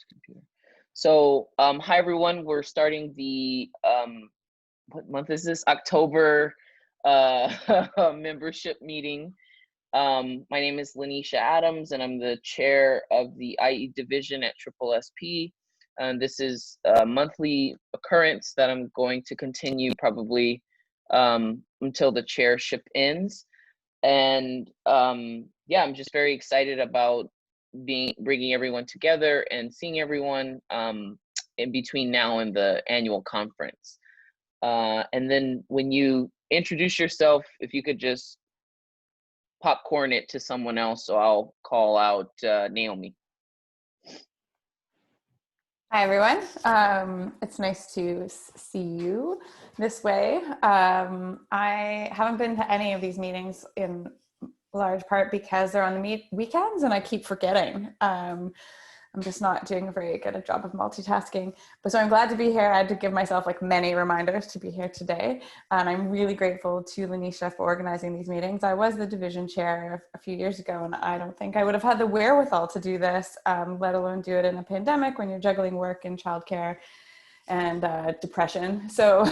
this computer. So, hi everyone. We're starting the what month is this? October membership meeting. My name is Lanisha Adams, and I'm the chair of the IE division at SSSP. This is a monthly occurrence that I'm going to continue probably until the chairship ends. And yeah, I'm just very excited about bringing everyone together and seeing everyone in between now and the annual conference. And then when you introduce yourself, if you could just popcorn it to someone else, so I'll call out Naomi. Hi, everyone. It's nice to see you this way. I haven't been to any of these meetings in large part because they're on the weekends and I keep forgetting. I'm just not doing a very good job of multitasking. But so I'm glad to be here. I had to give myself like many reminders to be here today. And I'm really grateful to Lanisha for organizing these meetings. I was the division chair a few years ago, and I don't think I would have had the wherewithal to do this, let alone do it in a pandemic when you're juggling work and childcare and depression. So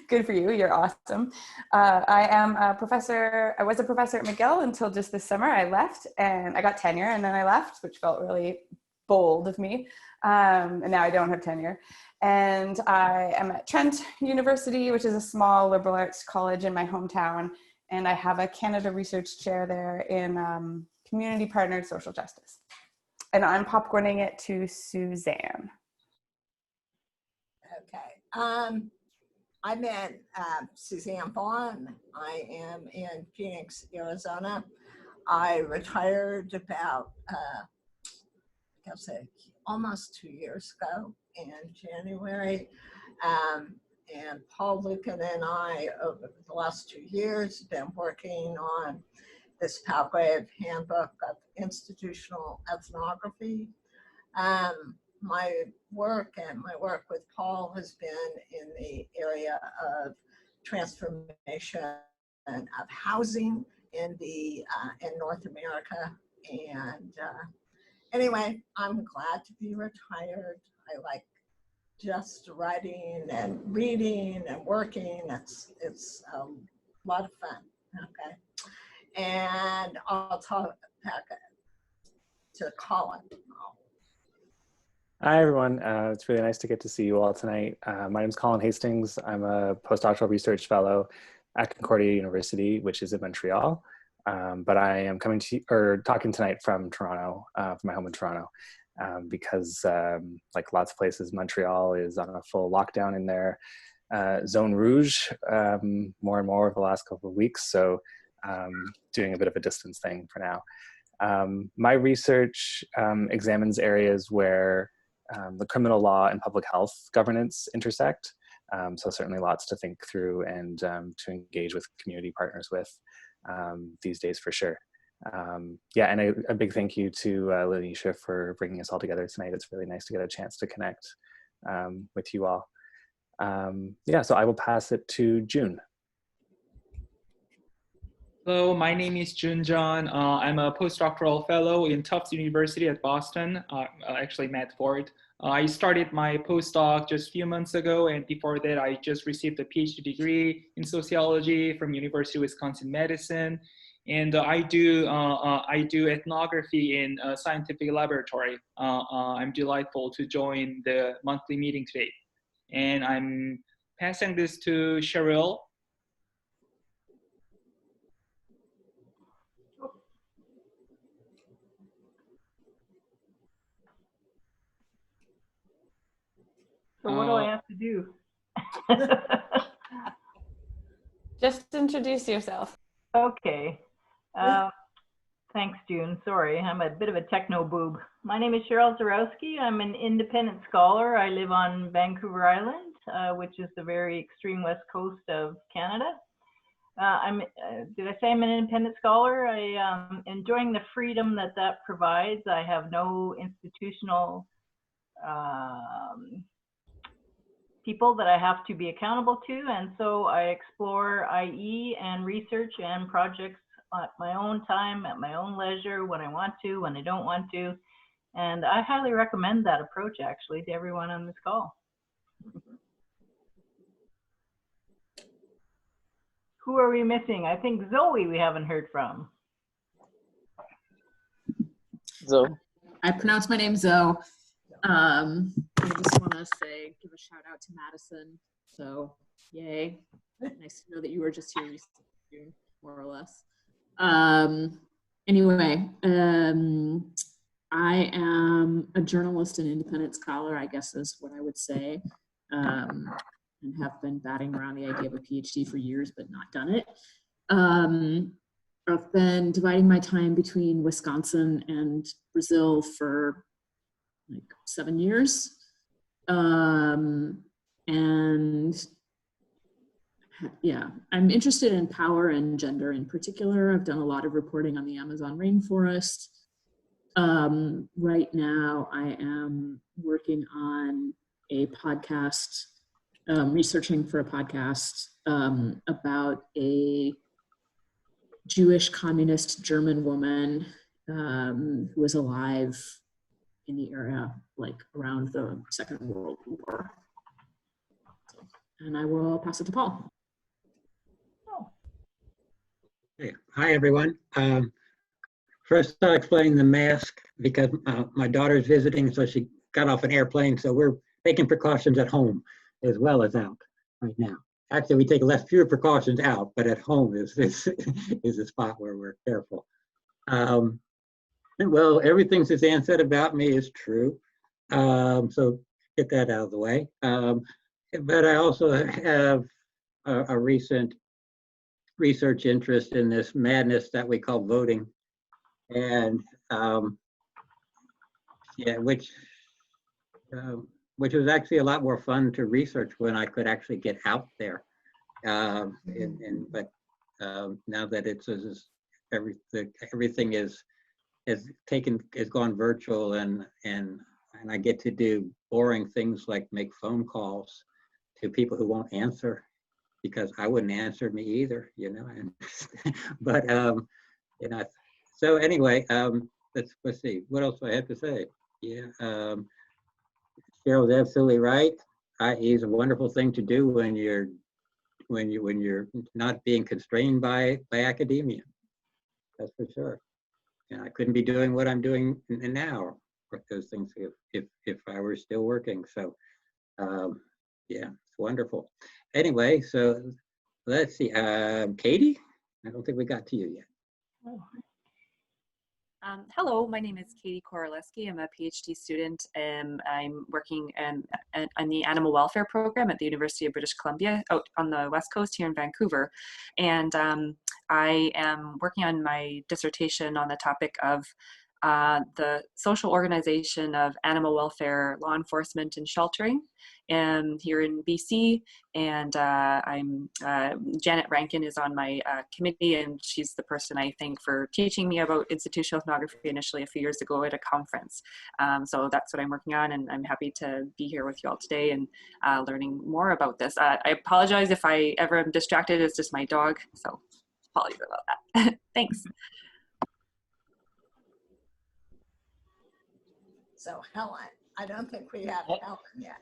good for you. You're awesome. I am a professor. I was a professor at McGill until just this summer. I left and I got tenure and then I left, which felt really bold of me. And now I don't have tenure. And I am at Trent University, which is a small liberal arts college in my hometown. And I have a Canada Research Chair there in community partnered social justice. And I'm popcorning it to Suzanne. Okay. I'm Suzanne Vaughn. I am in Phoenix, Arizona. I retired about, almost 2 years ago in January. And Paul Lucan and I, over the last 2 years, have been working on this Palgrave Handbook of Institutional Ethnography. My work with Paul has been in the area of transformation of housing in North America. And anyway, I'm glad to be retired. I like just writing and reading and working. It's a lot of fun. Okay, and I'll talk back to Colin. Hi, everyone. It's really nice to get to see you all tonight. My name is Colin Hastings. I'm a postdoctoral research fellow at Concordia University, which is in Montreal. But I am talking tonight from Toronto, from my home in Toronto, because like lots of places, Montreal is on a full lockdown in their zone rouge more and more over the last couple of weeks. So doing a bit of a distance thing for now. My research examines areas where the criminal law and public health governance intersect. So certainly lots to think through and to engage with community partners with these days for sure. Yeah, and a big thank you to Lanisha for bringing us all together tonight. It's really nice to get a chance to connect with you all. Yeah, so I will pass it to June. Hello, my name is Jun John. I'm a postdoctoral fellow in Tufts University at Boston, actually Medford. I started my postdoc just a few months ago, and before that I just received a PhD degree in sociology from University of Wisconsin-Madison. And I do ethnography in a scientific laboratory. I'm delightful to join the monthly meeting today. And I'm passing this to Cheryl. So what do I have to do? Just introduce yourself. Okay. Thanks, June. Sorry, I'm a bit of a techno boob. My name is Cheryl Zarowski. I'm an independent scholar. I live on Vancouver Island, which is the very extreme west coast of Canada. Did I say I'm an independent scholar? I am enjoying the freedom that provides. I have no institutional people that I have to be accountable to, and so I explore IE and research and projects at my own time, at my own leisure, when I want to, when I don't want to, And I highly recommend that approach, actually, to everyone on this call. Who are we missing? I think Zoe we haven't heard from. So I pronounce my name Zoe. I just want to give a shout out to Madison. So, yay. Nice to know that you were just here recently, more or less. Anyway, I am a journalist and independent scholar, I guess is what I would say, and have been batting around the idea of a PhD for years, but not done it. I've been dividing my time between Wisconsin and Brazil for like 7 years. And yeah, I'm interested in power and gender in particular. I've done a lot of reporting on the Amazon rainforest. Right now I am working on a podcast, researching for a podcast about a Jewish communist German woman who was alive in the era like around the Second World War. And I will pass it to Paul. Hey, hi everyone. First I'll explain the mask because my daughter's visiting, so she got off an airplane, so we're taking precautions at home as well as out right now. Actually, we take fewer precautions out, but at home is a spot where we're careful. Well, everything Suzanne said about me is true, so get that out of the way. But I also have a recent research interest in this madness that we call voting, and yeah, which was actually a lot more fun to research when I could actually get out there. But now that it's everything has gone virtual, and I get to do boring things like make phone calls to people who won't answer because I wouldn't answer me either, you know. And but you know, so anyway, let's see what else do I have to say. Yeah, Cheryl's absolutely right. IE is a wonderful thing to do when you're not being constrained by academia. That's for sure. And I couldn't be doing what I'm doing now with those things if I were still working. So yeah, it's wonderful. Anyway, so let's see. Katie, I don't think we got to you yet. Hello, my name is Katie Koroleski. I'm a PhD student. I'm working on the animal welfare program at the University of British Columbia out on the West Coast here in Vancouver. And I am working on my dissertation on the topic of the social organization of animal welfare, law enforcement, and sheltering here in BC. And Janet Rankin is on my committee, and she's the person I thank for teaching me about institutional ethnography initially a few years ago at a conference. So that's what I'm working on, and I'm happy to be here with you all today and learning more about this. I apologize if I ever am distracted. It's just my dog, so apologies about that. Thanks. So Helen, I don't think we have Helen yet.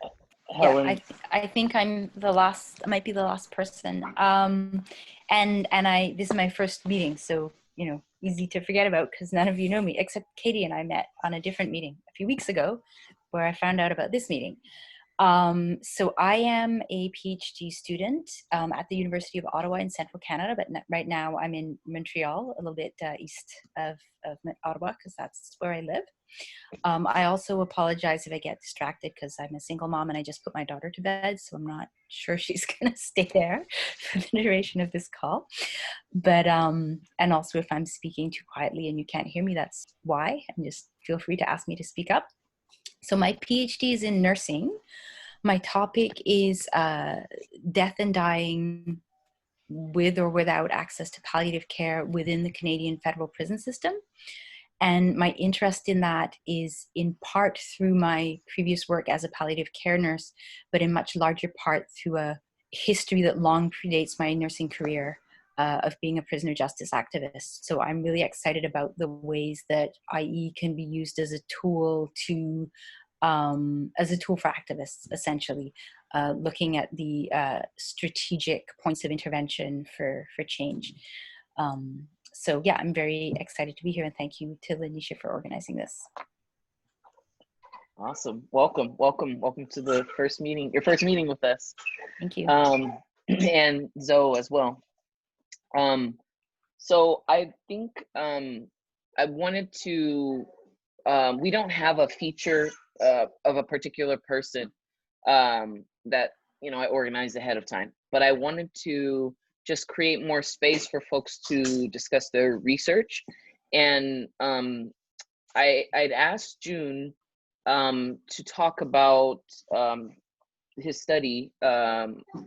Helen. Yeah, I think I'm the last, might be the last person. And this is my first meeting, so, you know, easy to forget about because none of you know me, except Katie and I met on a different meeting a few weeks ago where I found out about this meeting. So I am a PhD student at the University of Ottawa in Central Canada, but right now I'm in Montreal, a little bit east of Ottawa because that's where I live. I also apologize if I get distracted because I'm a single mom and I just put my daughter to bed, so I'm not sure she's going to stay there for the duration of this call. But, and also if I'm speaking too quietly and you can't hear me, that's why, and just feel free to ask me to speak up. So my PhD is in nursing. My topic is death and dying with or without access to palliative care within the Canadian federal prison system. And my interest in that is in part through my previous work as a palliative care nurse, but in much larger part through a history that long predates my nursing career of being a prisoner justice activist. So I'm really excited about the ways that IE can be used as a tool to, for activists, essentially, looking at the strategic points of intervention for change. So yeah, I'm very excited to be here, and thank you to Lanisha for organizing this. Awesome. Welcome to the first meeting, your first meeting with us. Thank you. And Zoe as well. So I think I wanted to, we don't have a feature of a particular person that, you know, I organized ahead of time, but I wanted to just create more space for folks to discuss their research. And I'd asked June to talk about his study,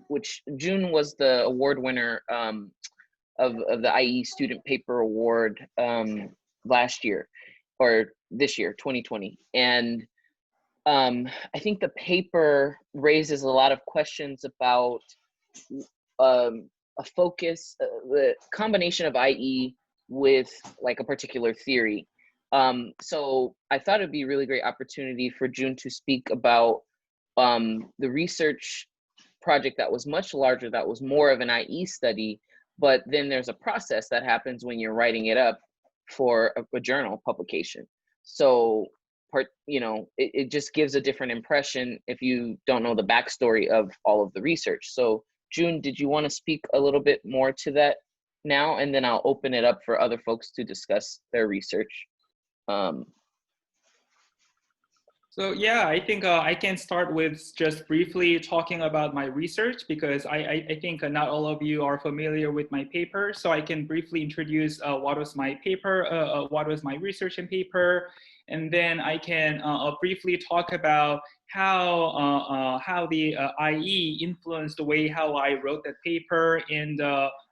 which June was the award winner of the IE Student Paper Award last year, or this year, 2020. And I think the paper raises a lot of questions about a focus, the combination of IE with like a particular theory. So I thought it'd be a really great opportunity for June to speak about the research project that was much larger, that was more of an IE study, but then there's a process that happens when you're writing it up for a journal publication. So you know, it just gives a different impression if you don't know the backstory of all of the research. So June, did you want to speak a little bit more to that now? And then I'll open it up for other folks to discuss their research. So yeah, I think I can start with just briefly talking about my research, because I think not all of you are familiar with my paper. So I can briefly introduce what was my paper, what was my research and paper, and then I can briefly talk about how the IE influenced the way how I wrote that paper, and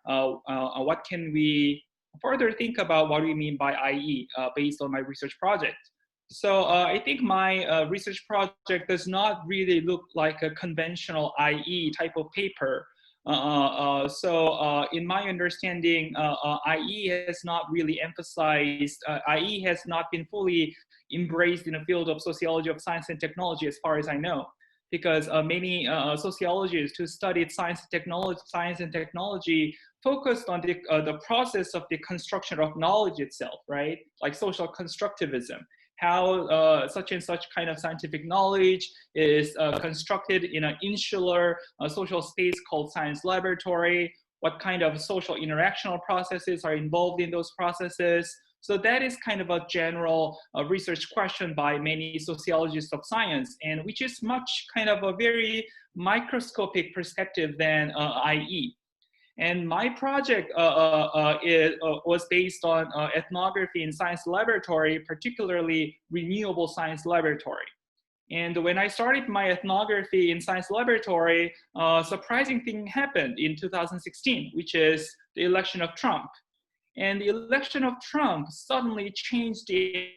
what can we further think about what we mean by IE based on my research project. So I think my research project does not really look like a conventional IE type of paper. So in my understanding, IE has not really emphasized, IE has not been fully embraced in the field of sociology of science and technology, as far as I know, because many sociologists who studied science and technology focused on the process of the construction of knowledge itself, right? Like social constructivism. How such and such kind of scientific knowledge is constructed in an insular social space called science laboratory, what kind of social interactional processes are involved in those processes. So that is kind of a general research question by many sociologists of science, and which is much kind of a very microscopic perspective than IE. And my project was based on ethnography in science laboratory, particularly renewable science laboratory. And when I started my ethnography in science laboratory, a surprising thing happened in 2016, which is the election of Trump. And the election of Trump suddenly changed the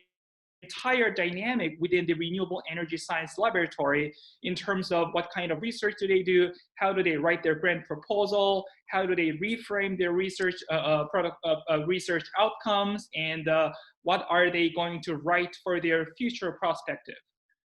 entire dynamic within the renewable energy science laboratory in terms of what kind of research do they do, how do they write their grant proposal, how do they reframe their research research outcomes, and what are they going to write for their future perspective.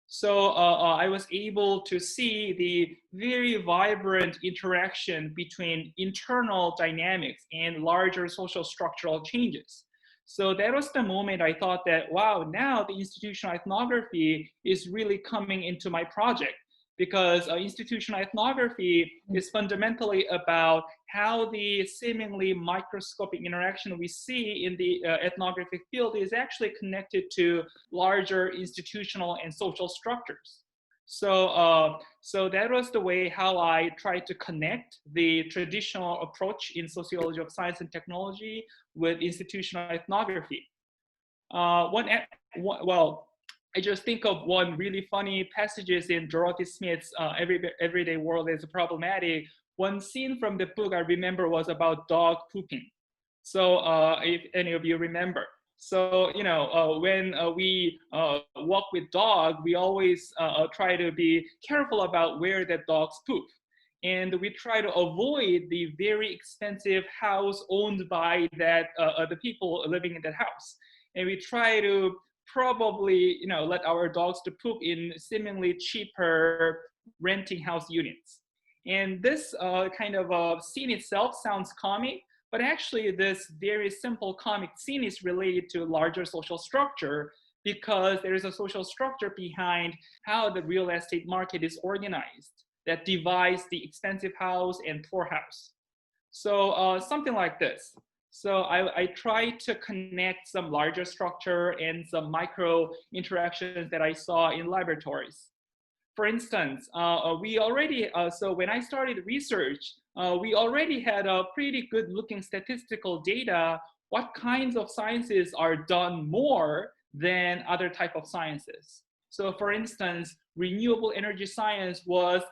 So I was able to see the very vibrant interaction between internal dynamics and larger social structural changes. So that was the moment I thought that, wow, now the institutional ethnography is really coming into my project, because institutional ethnography is fundamentally about how the seemingly microscopic interaction we see in the ethnographic field is actually connected to larger institutional and social structures. So, so that was the way how I tried to connect the traditional approach in sociology of science and technology with institutional ethnography. Well, I just think of one really funny passages in Dorothy Smith's Everyday World is Problematic. One scene from the book I remember was about dog pooping. So if any of you remember. So, you know, when we walk with dog, we always try to be careful about where the dogs poop. And we try to avoid the very expensive house owned by the people living in that house. And we try to probably, let our dogs to poop in seemingly cheaper renting house units. And this kind of scene itself sounds comic, but actually this very simple comic scene is related to larger social structure, because there is a social structure behind how the real estate market is organized that divides the expensive house and poor house. So something like this. So I try to connect some larger structure and some micro interactions that I saw in laboratories. For instance, so when I started research, we already had a pretty good looking statistical data, what kinds of sciences are done more than other type of sciences. So for instance, renewable energy science was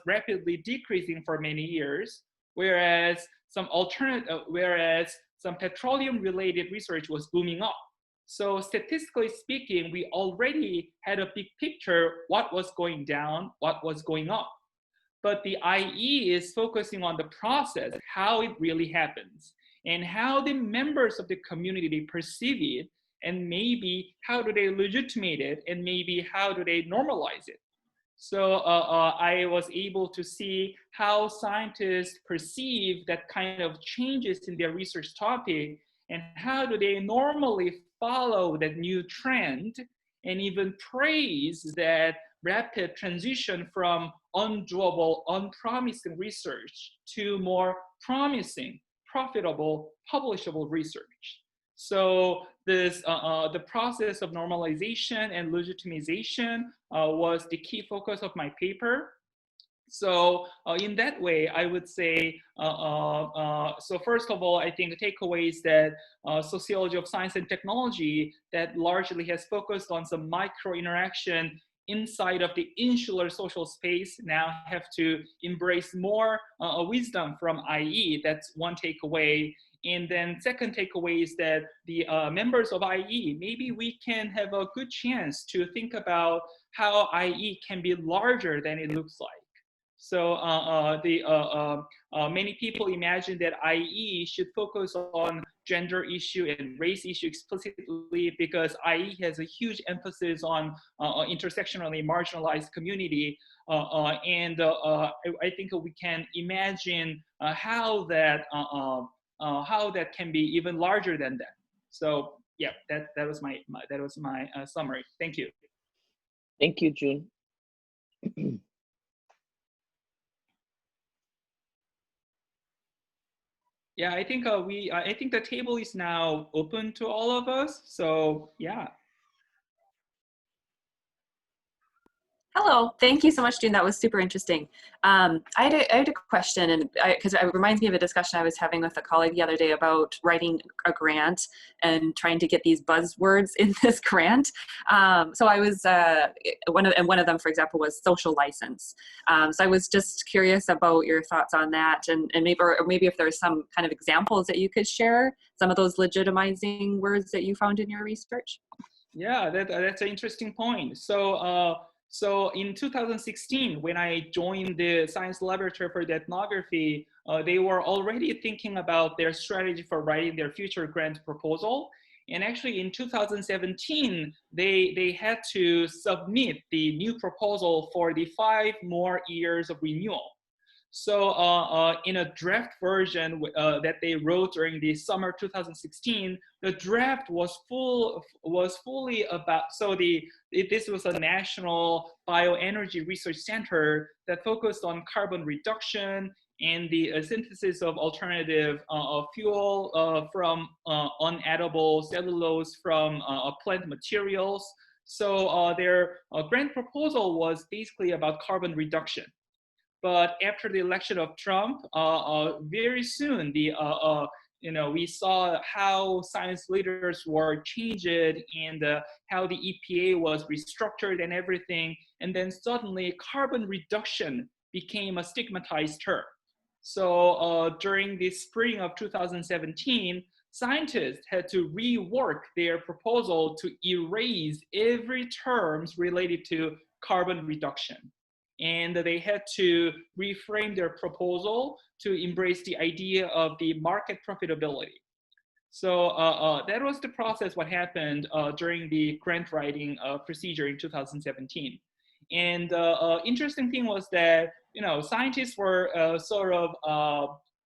rapidly decreasing for many years, whereas some petroleum related research was booming up. So statistically speaking, we already had a big picture what was going down, what was going up. But the IE is focusing on the process, how it really happens, and how the members of the community perceive it, and maybe how do they legitimate it, and maybe how do they normalize it. So I was able to see how scientists perceive that kind of changes in their research topic, and how do they normally follow that new trend and even praise that rapid transition from undoable, unpromising research to more promising, profitable, publishable research. So the process of normalization and legitimization was the key focus of my paper. So in that way, I would say, so first of all, I think the takeaway is that sociology of science and technology that largely has focused on some micro interaction inside of the insular social space now have to embrace more wisdom from IE. That's one takeaway. And then second takeaway is that the members of IE, maybe we can have a good chance to think about how IE can be larger than it looks like. So many people imagine that IE should focus on gender issue and race issue explicitly, because IE has a huge emphasis on intersectionally marginalized community. And I think we can imagine how that can be even larger than that. So yeah, that was my summary. Thank you. Thank you, June. Yeah, I think I think the table is now open to all of us. So yeah. Hello, thank you so much, June. That was super interesting. I had a question, and because it reminds me of a discussion I was having with a colleague the other day about writing a grant and trying to get these buzzwords in this grant. So I was one of them, for example, was social license. So I was just curious about your thoughts on that, and maybe if there's some kind of examples that you could share, some of those legitimizing words that you found in your research. Yeah, that's an interesting point. So in 2016, when I joined the science laboratory for the ethnography, they were already thinking about their strategy for writing their future grant proposal. And actually in 2017, they had to submit the new proposal for the 5 more years of renewal. So in a draft version that they wrote during the summer 2016, the draft was fully about, so this was a national bioenergy research center that focused on carbon reduction and the synthesis of alternative fuel from unedible cellulose from plant materials. So their grant proposal was basically about carbon reduction. But after the election of Trump, very soon we saw how science leaders were changed and how the EPA was restructured and everything. And then suddenly carbon reduction became a stigmatized term. So during the spring of 2017, scientists had to rework their proposal to erase every terms related to carbon reduction. and they had to reframe their proposal to embrace the idea of the market profitability. So that was the process, what happened during the grant writing procedure in 2017. And interesting thing was that, scientists were sort of,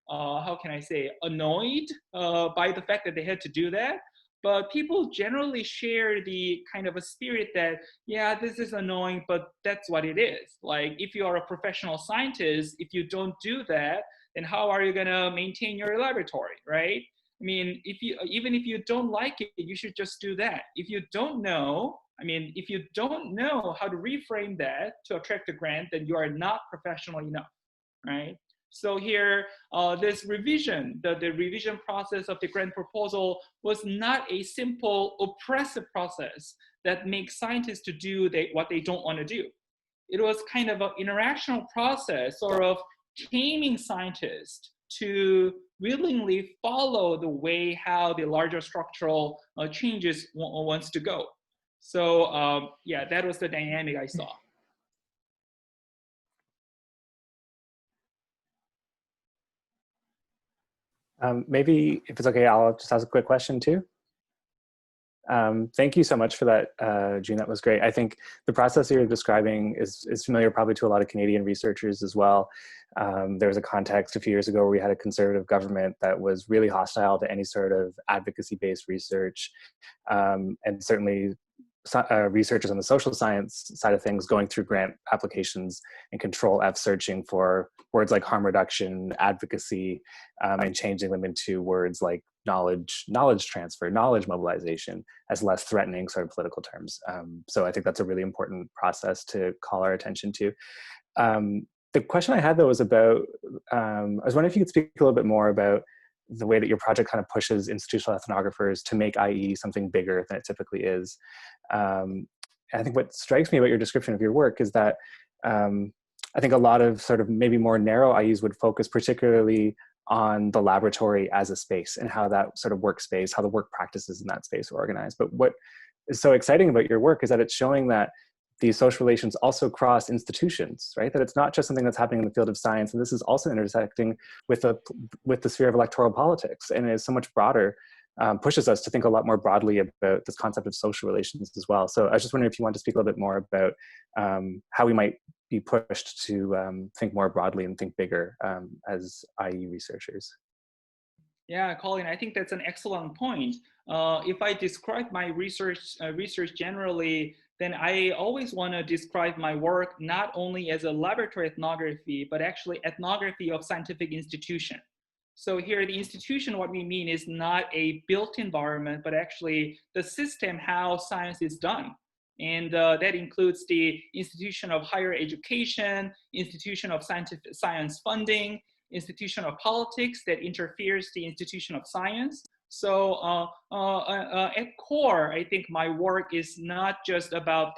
how can I say, annoyed by the fact that they had to do that. But people generally share the kind of a spirit that, yeah, this is annoying, but that's what it is. Like, if you are a professional scientist, if you don't do that, then how are you gonna maintain your laboratory, right? I mean, even if you don't like it, you should just do that. If you don't know, if you don't know how to reframe that to attract a grant, then you are not professional enough, right? So here, this revision, the revision process of the grant proposal was not a simple oppressive process that makes scientists to do what they don't want to do. It was kind of an interactional process, sort of taming scientists to willingly follow the way how the larger structural changes wants to go. So yeah, that was the dynamic I saw. Maybe if it's okay, I'll just ask a quick question too. Thank you so much for that, June. That was great. I think the process you're describing is familiar probably to a lot of Canadian researchers as well. There was a context a few years ago where we had a conservative government that was really hostile to any sort of advocacy-based research, and certainly researchers on the social science side of things going through grant applications and Control F searching for words like harm reduction, advocacy, and changing them into words like knowledge transfer, knowledge mobilization as less threatening sort of political terms. So I think that's a really important process to call our attention to. The question I had though was about, I was wondering if you could speak a little bit more about the way that your project kind of pushes institutional ethnographers to make IE something bigger than it typically is. I think what strikes me about your description of your work is that I think a lot of sort of maybe more narrow IEs would focus particularly on the laboratory as a space and how that sort of workspace, how the work practices in that space are organized. But what is so exciting about your work is that it's showing that these social relations also cross institutions, right? That it's not just something that's happening in the field of science, and this is also intersecting with the sphere of electoral politics, and it is so much broader, pushes us to think a lot more broadly about this concept of social relations as well. So I was just wondering if you want to speak a little bit more about how we might be pushed to think more broadly and think bigger as IE researchers. Yeah, Colin, I think that's an excellent point. If I describe my research generally, then I always want to describe my work not only as a laboratory ethnography, but actually ethnography of scientific institution. So here, the institution, what we mean is not a built environment, but actually the system how science is done. And that includes the institution of higher education, institution of science funding, institution of politics that interferes the institution of science. So at core, I think my work is not just about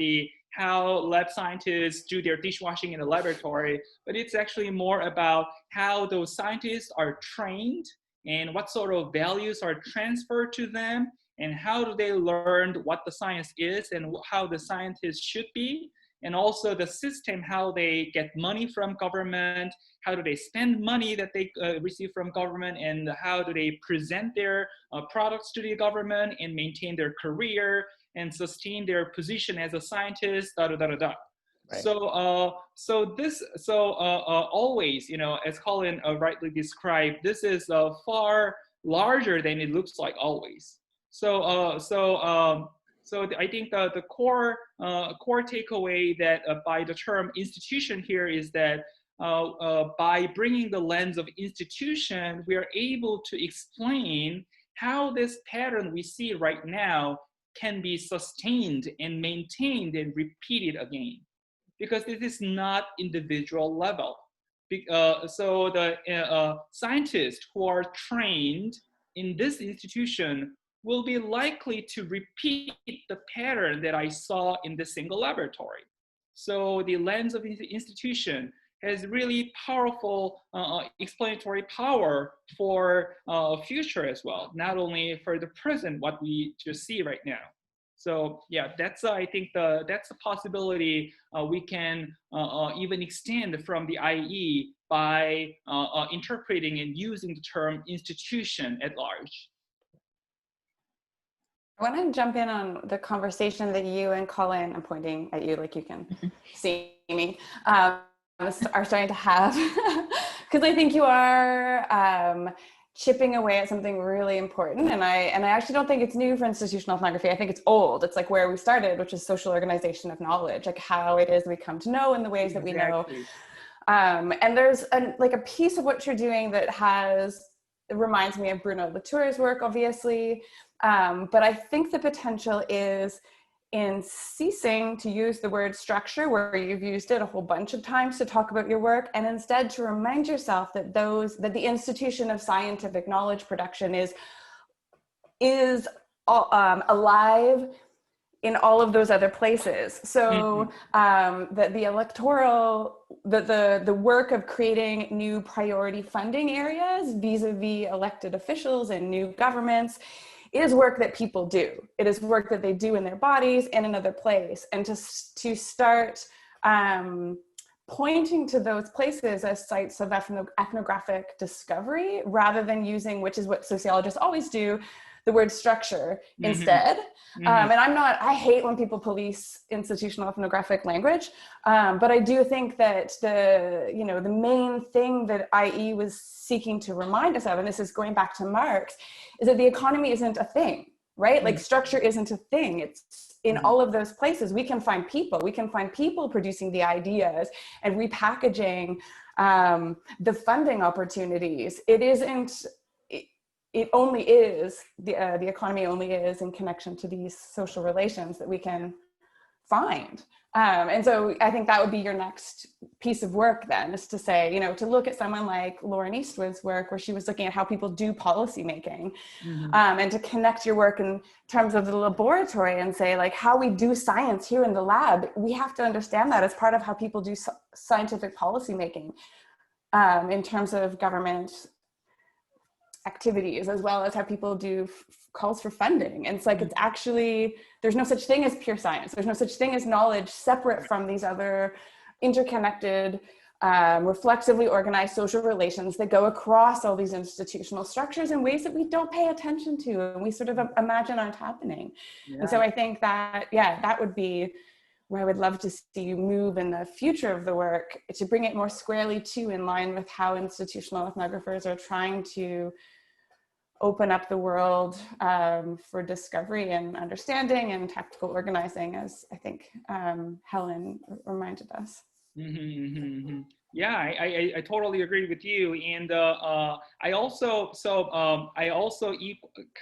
how lab scientists do their dishwashing in the laboratory, but it's actually more about how those scientists are trained and what sort of values are transferred to them and how do they learn what the science is and how the scientists should be, and also the system, how they get money from government, how do they spend money that they receive from government, and how do they present their products to the government and maintain their career and sustain their position as a scientist, Right. So, always, as Colin rightly described, this is far larger than it looks like always. So I think the core takeaway that by the term institution here is that by bringing the lens of institution, we are able to explain how this pattern we see right now can be sustained and maintained and repeated again, because this is not individual level. So the scientists who are trained in this institution will be likely to repeat the pattern that I saw in the single laboratory. So the lens of the institution has really powerful explanatory power for future as well, not only for the present, what we just see right now. So yeah, that's I think that's a possibility we can even extend from the IE by interpreting and using the term institution at large. I want to jump in on the conversation that you and Colin, I'm pointing at you like you can see me, are starting to have, because I think you are chipping away at something really important. And I actually don't think it's new for institutional ethnography. I think it's old. It's like where we started, which is social organization of knowledge, like how it is we come to know in the ways that we know. And there's like a piece of what you're doing that it reminds me of Bruno Latour's work, obviously. But I think the potential is in ceasing to use the word structure, where you've used it a whole bunch of times to talk about your work, and instead to remind yourself that the institution of scientific knowledge production is alive in all of those other places. So that the electoral, the work of creating new priority funding areas vis-a-vis elected officials and new governments is work that people do. It is work that they do in their bodies in another place. And to start pointing to those places as sites of ethnographic discovery, rather than using, which is what sociologists always do, the word structure instead. And I hate when people police institutional ethnographic language, but I do think that the main thing that IE was seeking to remind us of, and this is going back to Marx, is that the economy isn't a thing, right? Like structure isn't a thing. It's in all of those places. We can find people producing the ideas and repackaging the funding opportunities. It only is, the economy only is in connection to these social relations that we can find. And so I think that would be your next piece of work then, is to say, to look at someone like Lauren Eastwood's work, where she was looking at how people do policy making, and to connect your work in terms of the laboratory and say, like, how we do science here in the lab, we have to understand that as part of how people do scientific policy making in terms of government activities, as well as how people do calls for funding. And it's like, it's actually, there's no such thing as pure science. There's no such thing as knowledge separate from these other interconnected, reflexively organized social relations that go across all these institutional structures in ways that we don't pay attention to and we sort of imagine aren't happening. And so I think that, that would be where I would love to see you move in the future of the work, to bring it more squarely in line with how institutional ethnographers are trying to open up the world for discovery and understanding and tactical organizing, as I think Helen reminded us. Yeah, I totally agree with you, and I also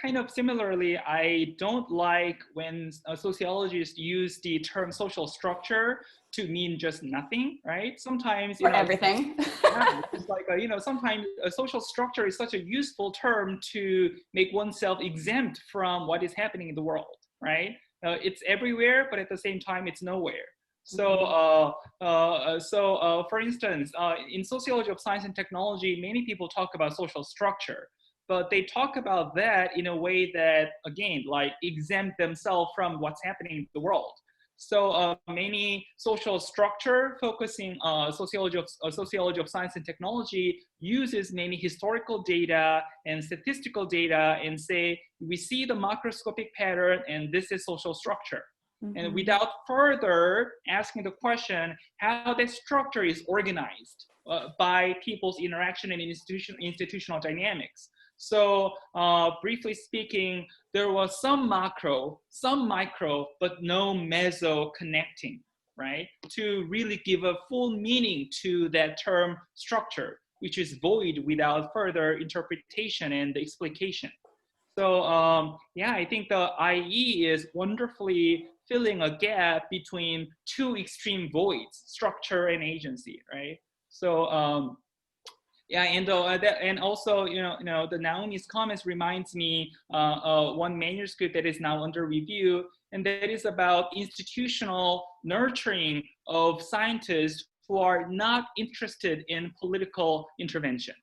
kind of similarly, I don't like when sociologists use the term social structure to mean just nothing, right? Sometimes everything. It's like sometimes a social structure is such a useful term to make oneself exempt from what is happening in the world, right? It's everywhere, but at the same time, it's nowhere. So, for instance, in sociology of science and technology, many people talk about social structure, but they talk about that in a way that, again, like exempt themselves from what's happening in the world. So many social structure focusing sociology of science and technology uses many historical data and statistical data and say, we see the macroscopic pattern and this is social structure. And without further asking the question how that structure is organized by people's interaction and institutional dynamics. So briefly speaking, there was some macro, some micro, but no meso connecting, right? To really give a full meaning to that term structure, which is void without further interpretation and explication. So yeah, I think the IE is wonderfully filling a gap between two extreme voids, structure and agency, right? So yeah, and also the Naomi's comments reminds me one manuscript that is now under review, and that is about institutional nurturing of scientists who are not interested in political intervention.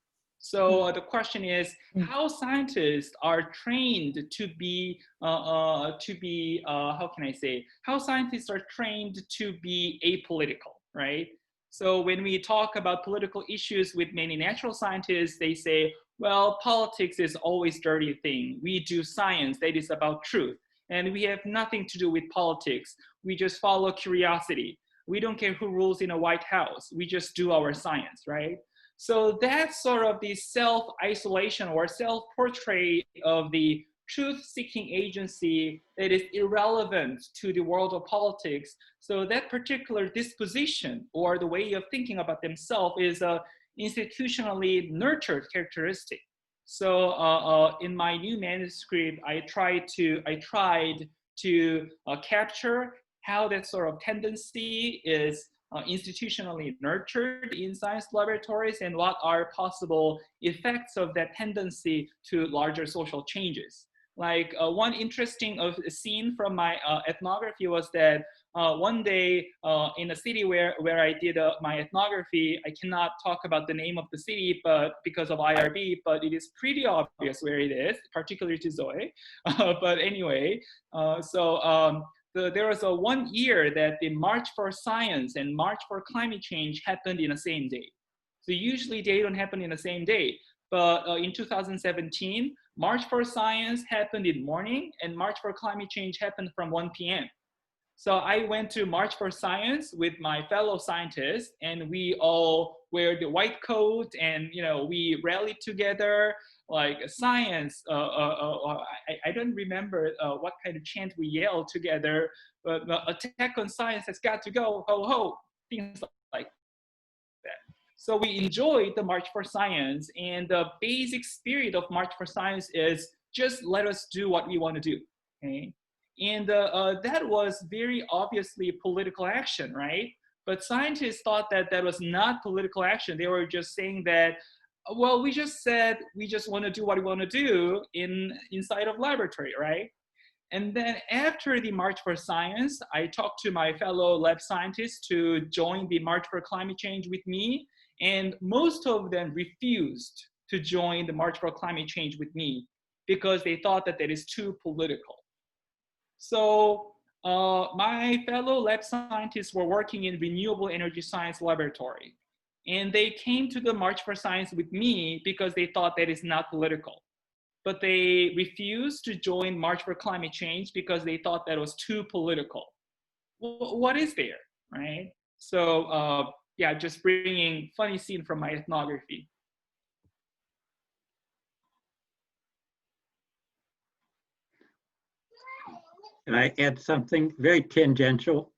So the question is how scientists are trained to be, how can I say, how scientists are trained to be apolitical, right? So when we talk about political issues with many natural scientists, they say, well, politics is always a dirty thing. We do science that is about truth, and we have nothing to do with politics. We just follow curiosity. We don't care who rules in a White House. We just do our science, right? So that's sort of the self-isolation or self-portrait of the truth-seeking agency that is irrelevant to the world of politics. So that particular disposition or the way of thinking about themselves is a institutionally nurtured characteristic. So in my new manuscript, I tried to capture how that sort of tendency is institutionally nurtured in science laboratories and what are possible effects of that tendency to larger social changes. Like one interesting scene from my ethnography was that one day in a city where I did my ethnography, I cannot talk about the name of the city, but because of IRB, but it is pretty obvious where it is, particularly to Zoe. But anyway, there was a 1 year that the March for Science and March for Climate Change happened in the same day. So usually they don't happen in the same day, but in 2017, March for Science happened in the morning and March for Climate Change happened from 1 p.m. So I went to March for Science with my fellow scientists, and we all wear the white coat, and we rallied together like science. I don't remember what kind of chant we yelled together, but attack on science has got to go, ho ho, things like that. So we enjoyed the March for Science, and the basic spirit of March for Science is just let us do what we want to do. Okay. And that was very obviously political action, right? But scientists thought that that was not political action. They were just saying that, well, we just said we just want to do what we want to do inside of laboratory, right? And then after the March for Science, I talked to my fellow lab scientists to join the March for Climate Change with me. And most of them refused to join the March for Climate Change with me because they thought that that is too political. So my fellow lab scientists were working in renewable energy science laboratory. And they came to the March for Science with me because they thought that is not political. But they refused to join March for Climate Change because they thought that was too political. What is there, right? So yeah, just bringing funny scene from my ethnography. And I add something very tangential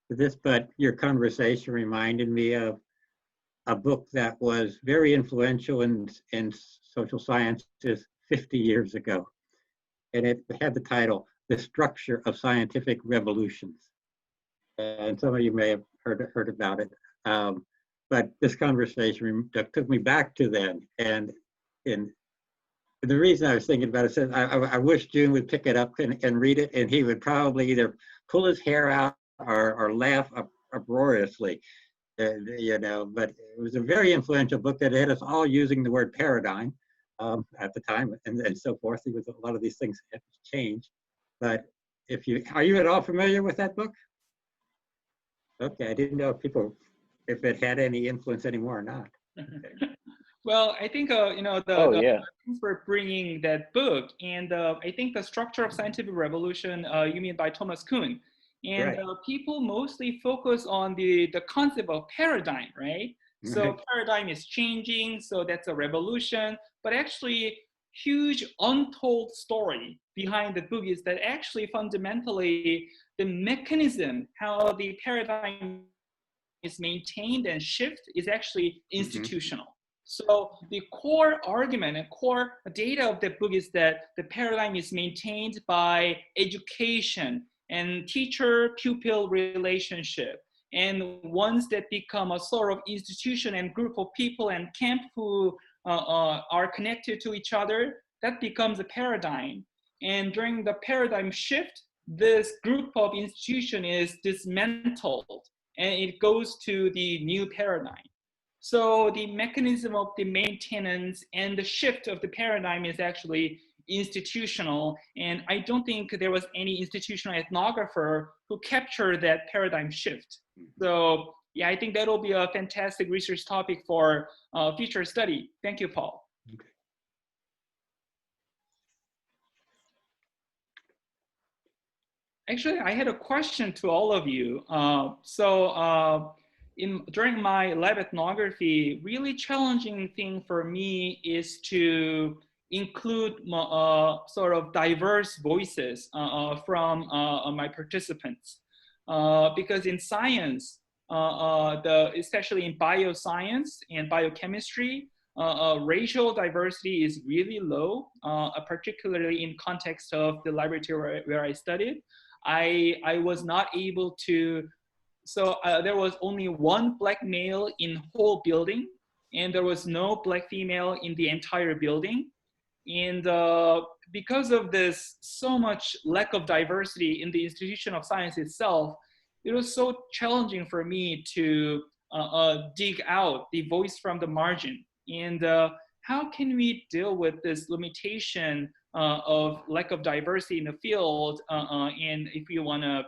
to this, but your conversation reminded me of a book that was very influential in social sciences 50 years ago. And it had the title, The Structure of Scientific Revolutions. And some of you may have heard about it. But this conversation took me back to then. And the reason I was thinking about it is I wish June would pick it up and read it, and he would probably either pull his hair out or laugh uproariously, but it was a very influential book that had us all using the word paradigm at the time and so forth. Because a lot of these things have changed. But are you at all familiar with that book? Okay, I didn't know if it had any influence anymore or not. Okay. Well, I think, thanks for bringing that book. And I think The Structure of Scientific Revolution, you mean by Thomas Kuhn. And right. People mostly focus on the concept of paradigm, right? So paradigm is changing, so that's a revolution. But actually, huge untold story behind the book is that actually fundamentally the mechanism, how the paradigm is maintained and shift is actually institutional. So the core argument and core data of the book is that the paradigm is maintained by education and teacher-pupil relationship. And once that become a sort of institution and group of people and camp who are connected to each other, that becomes a paradigm. And during the paradigm shift, this group of institution is dismantled and it goes to the new paradigm. So the mechanism of the maintenance and the shift of the paradigm is actually institutional. And I don't think there was any institutional ethnographer who captured that paradigm shift. So yeah, I think that'll be a fantastic research topic for future study. Thank you, Paul. Okay. Actually, I had a question to all of you. During my lab ethnography, really challenging thing for me is to include sort of diverse voices from my participants. Because in science, especially in bioscience and biochemistry, racial diversity is really low, particularly in context of the laboratory where I studied. I was not able to, so there was only one Black male in whole building, and there was no Black female in the entire building. And because of this so much lack of diversity in the institution of science itself, it was so challenging for me to dig out the voice from the margin. And how can we deal with this limitation of lack of diversity in the field? And if you want to,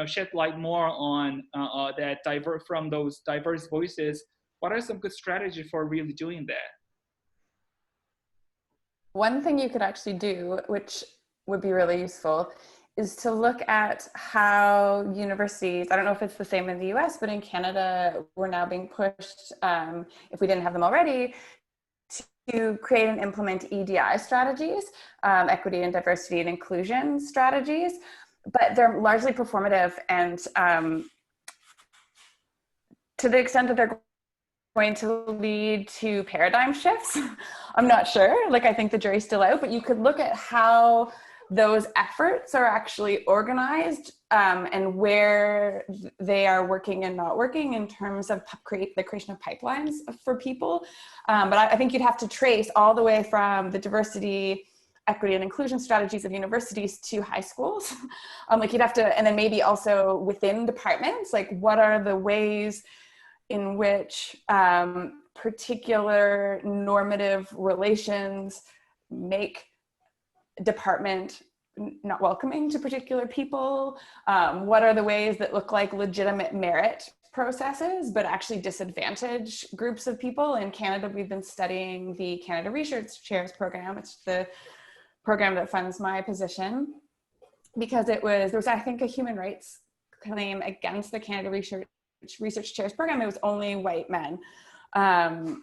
shed light more on that from those diverse voices, what are some good strategies for really doing that? One thing you could actually do, which would be really useful, is to look at how universities, I don't know if it's the same in the US, but in Canada, we're now being pushed, if we didn't have them already, to create and implement EDI strategies, equity and diversity and inclusion strategies, but they're largely performative, and to the extent that they're going to lead to paradigm shifts, I'm not sure. Like, I think the jury's still out, but you could look at how those efforts are actually organized and where they are working and not working in terms of the creation of pipelines for people. But I think you'd have to trace all the way from the diversity, equity, and inclusion strategies of universities to high schools. Like, you'd have to, and then maybe also within departments, like what are the ways in which particular normative relations make department not welcoming to particular people? What are the ways that look like legitimate merit processes, but actually disadvantage groups of people? In Canada, we've been studying the Canada Research Chairs Program. It's the program that funds my position, because there was, I think, a human rights claim against the Canada Research Chairs Program. It was only white men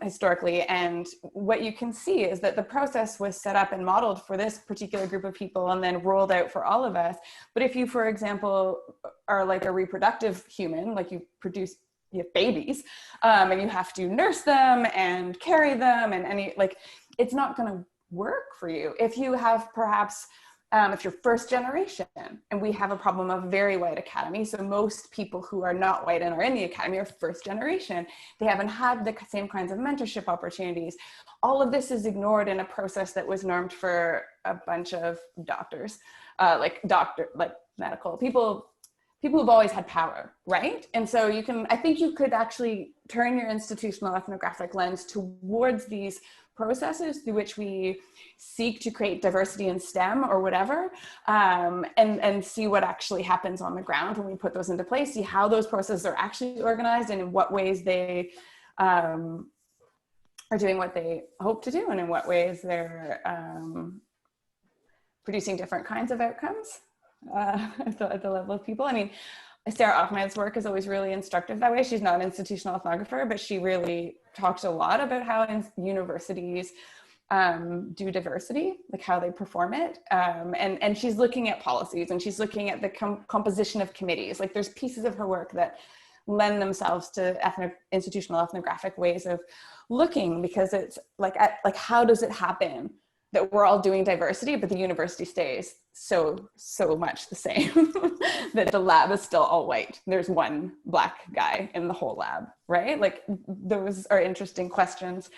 historically, and what you can see is that the process was set up and modeled for this particular group of people and then rolled out for all of us. But if you, for example, are like a reproductive human, like you have babies, and you have to nurse them and carry them, and it's not going to work for you. If you have perhaps if you're first generation, and we have a problem of very white academy, so most people who are not white and are in the academy are first generation. They haven't had the same kinds of mentorship opportunities. All of this is ignored in a process that was normed for a bunch of doctors, like medical people who've always had power, right? And so I think you could actually turn your institutional ethnographic lens towards these processes through which we seek to create diversity in STEM or whatever, and see what actually happens on the ground when we put those into place, see how those processes are actually organized and in what ways they are doing what they hope to do, and in what ways they're producing different kinds of outcomes at the level of people. I mean, Sarah Ahmed's work is always really instructive that way. She's not an institutional ethnographer, but she really talks a lot about how universities do diversity, like how they perform it. And she's looking at policies, and she's looking at the composition of committees. Like, there's pieces of her work that lend themselves to institutional ethnographic ways of looking, because it's like how does it happen that we're all doing diversity, but the university stays so much the same, that the lab is still all white. There's one Black guy in the whole lab, right? Like, those are interesting questions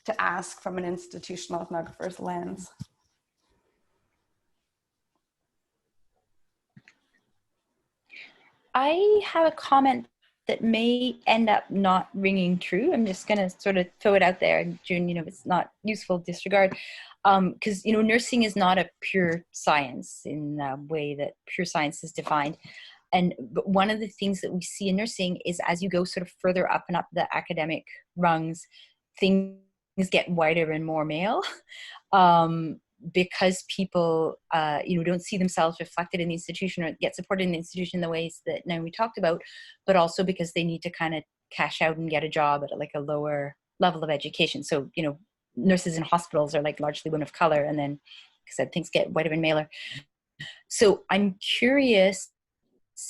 to ask from an institutional ethnographer's lens. I have a comment that may end up not ringing true. I'm just going to sort of throw it out there. June, you know, it's not useful, disregard. Because, you know, nursing is not a pure science in the way that pure science is defined. But one of the things that we see in nursing is as you go sort of further up and up the academic rungs, things get wider and more male. Because people, you know, don't see themselves reflected in the institution or get supported in the institution in the ways that Naomi talked about, but also because they need to kind of cash out and get a job at like a lower level of education. So, you know, nurses in hospitals are like largely women of color, and then, like I said, things get whiter and maler. So I'm curious,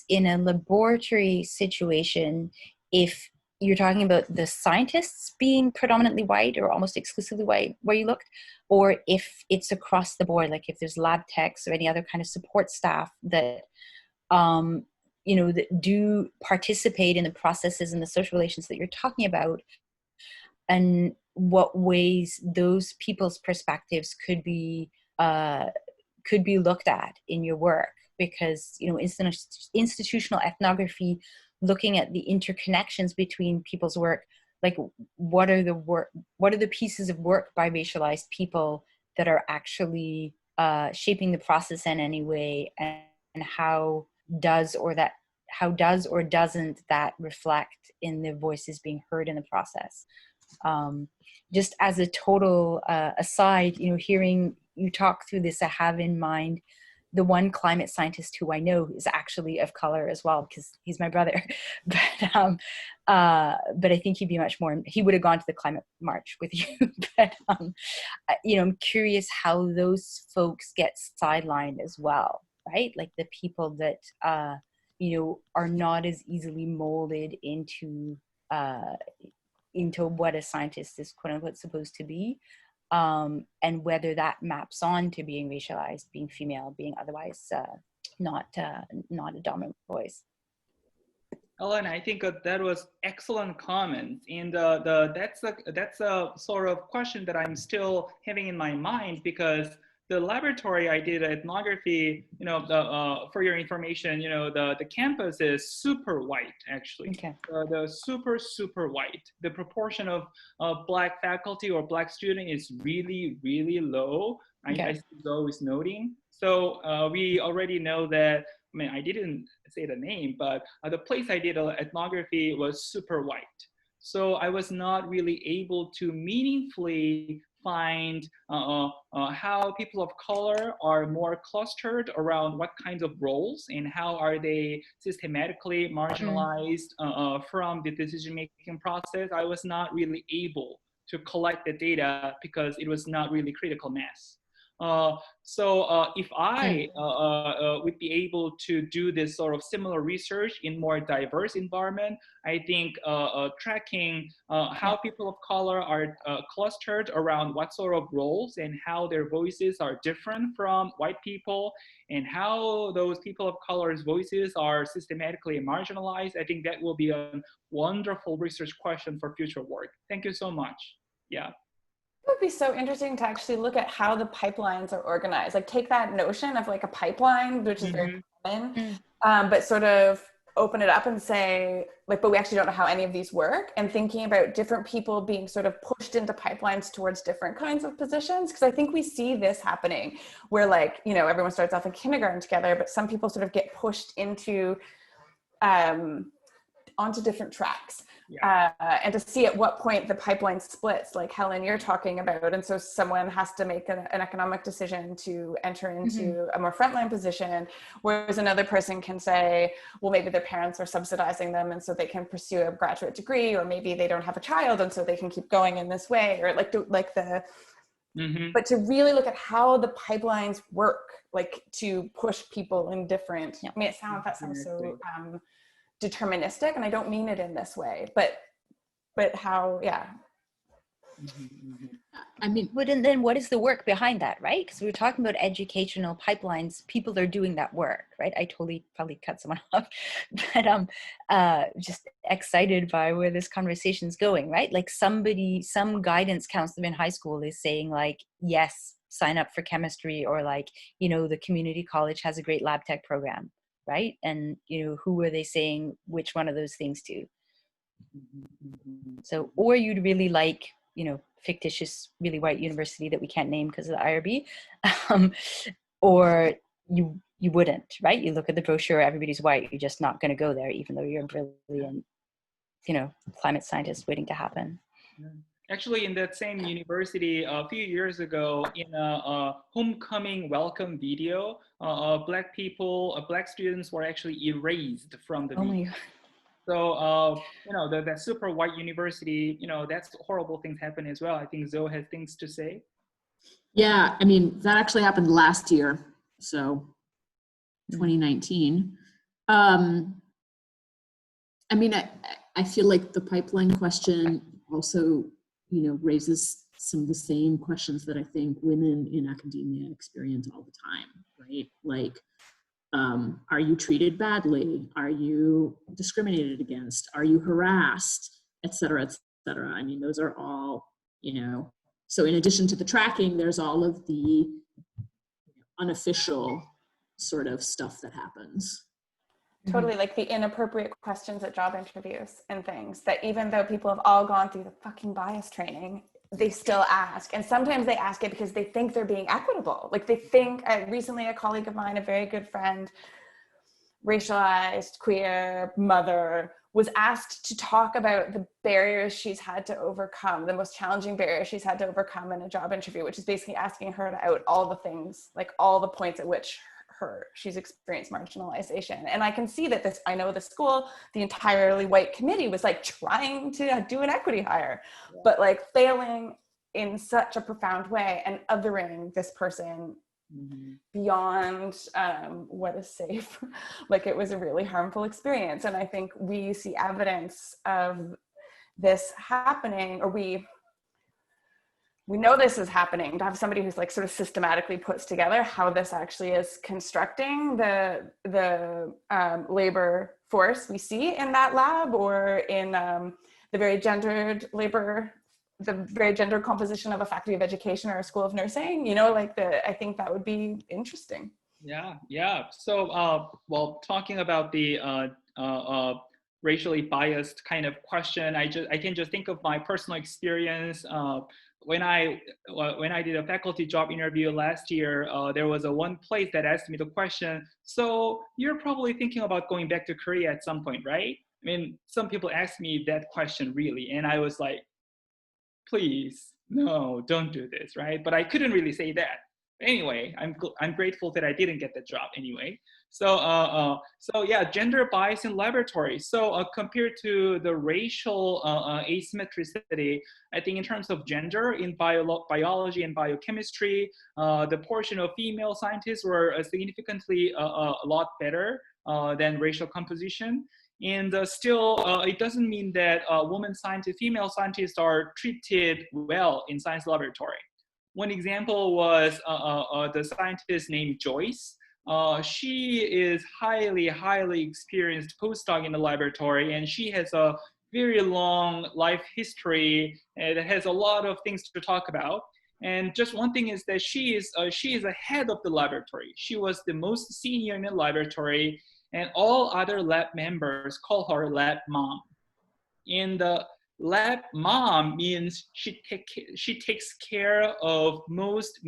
in a laboratory situation, if you're talking about the scientists being predominantly white or almost exclusively white where you looked, or if it's across the board, like if there's lab techs or any other kind of support staff that, you know, that do participate in the processes and the social relations that you're talking about, and what ways those people's perspectives could be looked at in your work. Because, you know, institutional ethnography, looking at the interconnections between people's work, like what are the pieces of work by racialized people that are actually shaping the process in any way, and how does or doesn't that reflect in the voices being heard in the process. Just as a total aside, you know, hearing you talk through this, I have in mind the one climate scientist who I know is actually of color as well, because he's my brother. But I think he'd be much more, he would have gone to the climate march with you. But, you know, I'm curious how those folks get sidelined as well, right? Like the people that, you know, are not as easily molded into what a scientist is quote unquote supposed to be. And whether that maps on to being racialized, being female, being otherwise not a dominant voice. Ellen, I think that was excellent comment, and that's a sort of question that I'm still having in my mind, because the laboratory I did ethnography, you know, for your information, you know, the campus is super white actually. Okay. The super white. The proportion of Black faculty or Black student is really low. Okay. I see Zoe is noting. So we already know that. I mean, I didn't say the name, but the place I did ethnography was super white. So I was not really able to meaningfully find how people of color are more clustered around what kinds of roles, and how are they systematically marginalized from the decision-making process. I was not really able to collect the data because it was not really critical mass. So if I would be able to do this sort of similar research in more diverse environment, I think tracking how people of color are clustered around what sort of roles, and how their voices are different from white people, and how those people of color's voices are systematically marginalized, I think that will be a wonderful research question for future work. Thank you so much. Yeah. It would be so interesting to actually look at how the pipelines are organized. Like take that notion of like a pipeline, which is very common, but sort of open it up and say like, but we actually don't know how any of these work, and thinking about different people being sort of pushed into pipelines towards different kinds of positions. Because I think we see this happening where, like, you know, everyone starts off in kindergarten together, but some people sort of get pushed into onto different tracks. Yeah. And to see at what point the pipeline splits, like Helen, you're talking about. And so someone has to make an economic decision to enter into a more frontline position, whereas another person can say, well, maybe their parents are subsidizing them and so they can pursue a graduate degree, or maybe they don't have a child and so they can keep going in this way, or but to really look at how the pipelines work, like to push people in different, I mean, that sounds so deterministic, and I don't mean it in this way, but how, yeah. I mean, but and then what is the work behind that, right? Because we were talking about educational pipelines, people are doing that work, right? I totally probably cut someone off, but just excited by where this conversation is going, right? Like some guidance counselor in high school is saying like, yes, sign up for chemistry, or like, you know, the community college has a great lab tech program, right? And, you know, who were they saying which one of those things to? So, or you'd really like, you know, fictitious, really white university that we can't name because of the IRB, or you wouldn't, right? You look at the brochure, everybody's white, you're just not going to go there, even though you're a brilliant, you know, climate scientist waiting to happen. Actually, in that same university, a few years ago, in a homecoming welcome video, Black students were actually erased from the Oh video. my God. So, you know, that super white university, you know, that's horrible things happen as well. I think Zoe has things to say. Yeah, I mean, that actually happened last year, so 2019. I mean, I feel like the pipeline question also, you know, raises some of the same questions that I think women in academia experience all the time, right? Like, are you treated badly? Are you discriminated against? Are you harassed, et cetera, et cetera? I mean, those are all, you know, so in addition to the tracking, there's all of the unofficial sort of stuff that happens. Totally, like the inappropriate questions at job interviews and things that even though people have all gone through the fucking bias training, they still ask. And sometimes they ask it because they think they're being equitable. Like they think, recently a colleague of mine, a very good friend, racialized, queer, mother, was asked to talk about the barriers she's had to overcome, the most challenging barriers she's had to overcome in a job interview, which is basically asking her to out all the things, like all the points at which she's experienced marginalization. And I can see that this, I know the school, the entirely white committee was like trying to do an equity hire, but like failing in such a profound way and othering this person beyond what is safe. Like it was a really harmful experience. And I think we see evidence of this happening, or we know this is happening, to have somebody who's like sort of systematically puts together how this actually is constructing the labor force we see in that lab, or in the very gendered labor, the very gendered composition of a faculty of education or a school of nursing, you know, like I think that would be interesting. Yeah. So, well, talking about the racially biased kind of question, I can just think of my personal experience. When I did a faculty job interview last year, there was one place that asked me the question, so you're probably thinking about going back to Korea at some point, right? I mean, some people asked me that question really, and I was like, please, no, don't do this, right? But I couldn't really say that. Anyway, I'm grateful that I didn't get the job anyway. So yeah, gender bias in laboratory. So compared to the racial asymmetricity, I think in terms of gender in biology and biochemistry, the portion of female scientists were significantly a lot better than racial composition. And still, it doesn't mean that women scientists, female scientists are treated well in science laboratory. One example was the scientist named Joyce. She is highly experienced postdoc in the laboratory, and she has a very long life history that has a lot of things to talk about. And just one thing is that she is a head of the laboratory. She was the most senior in the laboratory, and all other lab members call her lab mom. And the lab mom means she takes care of most of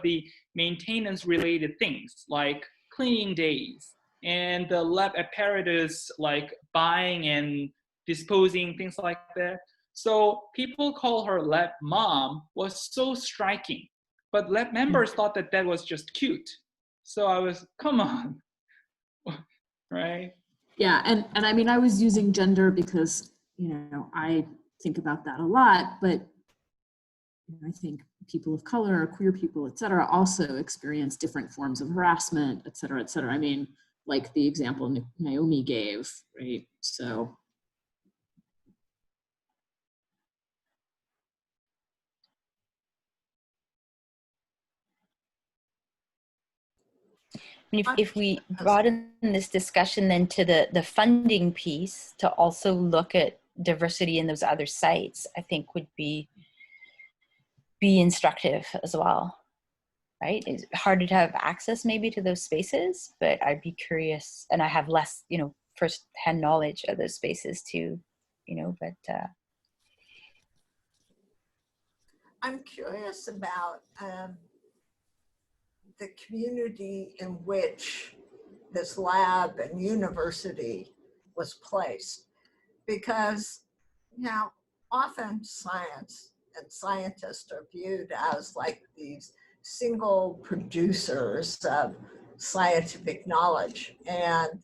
the maintenance related things like cleaning days and the lab apparatus like buying and disposing, things like that. So people call her lab mom was so striking, but lab members thought that that was just cute. So I was, come on, right? Yeah, and I mean, I was using gender because, you know, I think about that a lot, but you know, I think people of color, queer people, et cetera, also experience different forms of harassment, et cetera, et cetera. I mean, like the example Naomi gave, right? So. I mean, if we broaden this discussion then to the funding piece, to also look at diversity in those other sites, I think would be instructive as well. right? It's harder to have access maybe to those spaces, but I'd be curious, and I have less, you know, first-hand knowledge of those spaces too, you know, but I'm curious about the community in which this lab and university was placed, because, you know, often science and scientists are viewed as like these single producers of scientific knowledge, and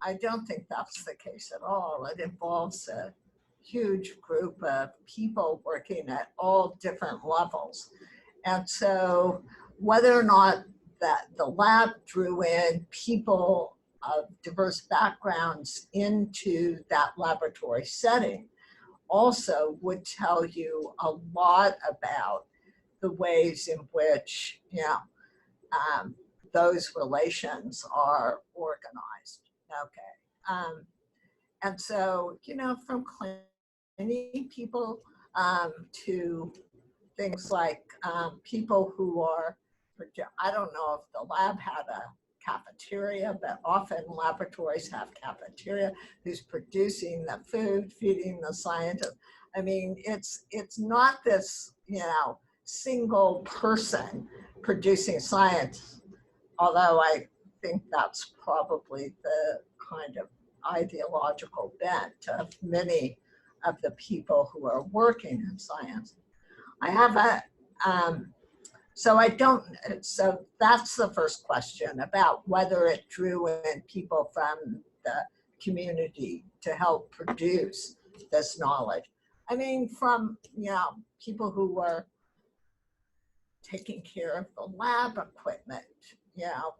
I don't think that's the case at all. It involves a huge group of people working at all different levels. And so whether or not that the lab drew in people of diverse backgrounds into that laboratory setting also would tell you a lot about the ways in which, you know, those relations are organized. Okay. And so, you know, from cleaning people to things like people who are, I don't know if the lab had a cafeteria, but often laboratories have cafeteria, who's producing the food, feeding the scientists. I mean, it's not this, you know, single person producing science, although I think that's probably the kind of ideological bent of many of the people who are working in science. I have a, so that's the first question about whether it drew in people from the community to help produce this knowledge. I mean, from, you know, people who were taking care of the lab equipment, you know,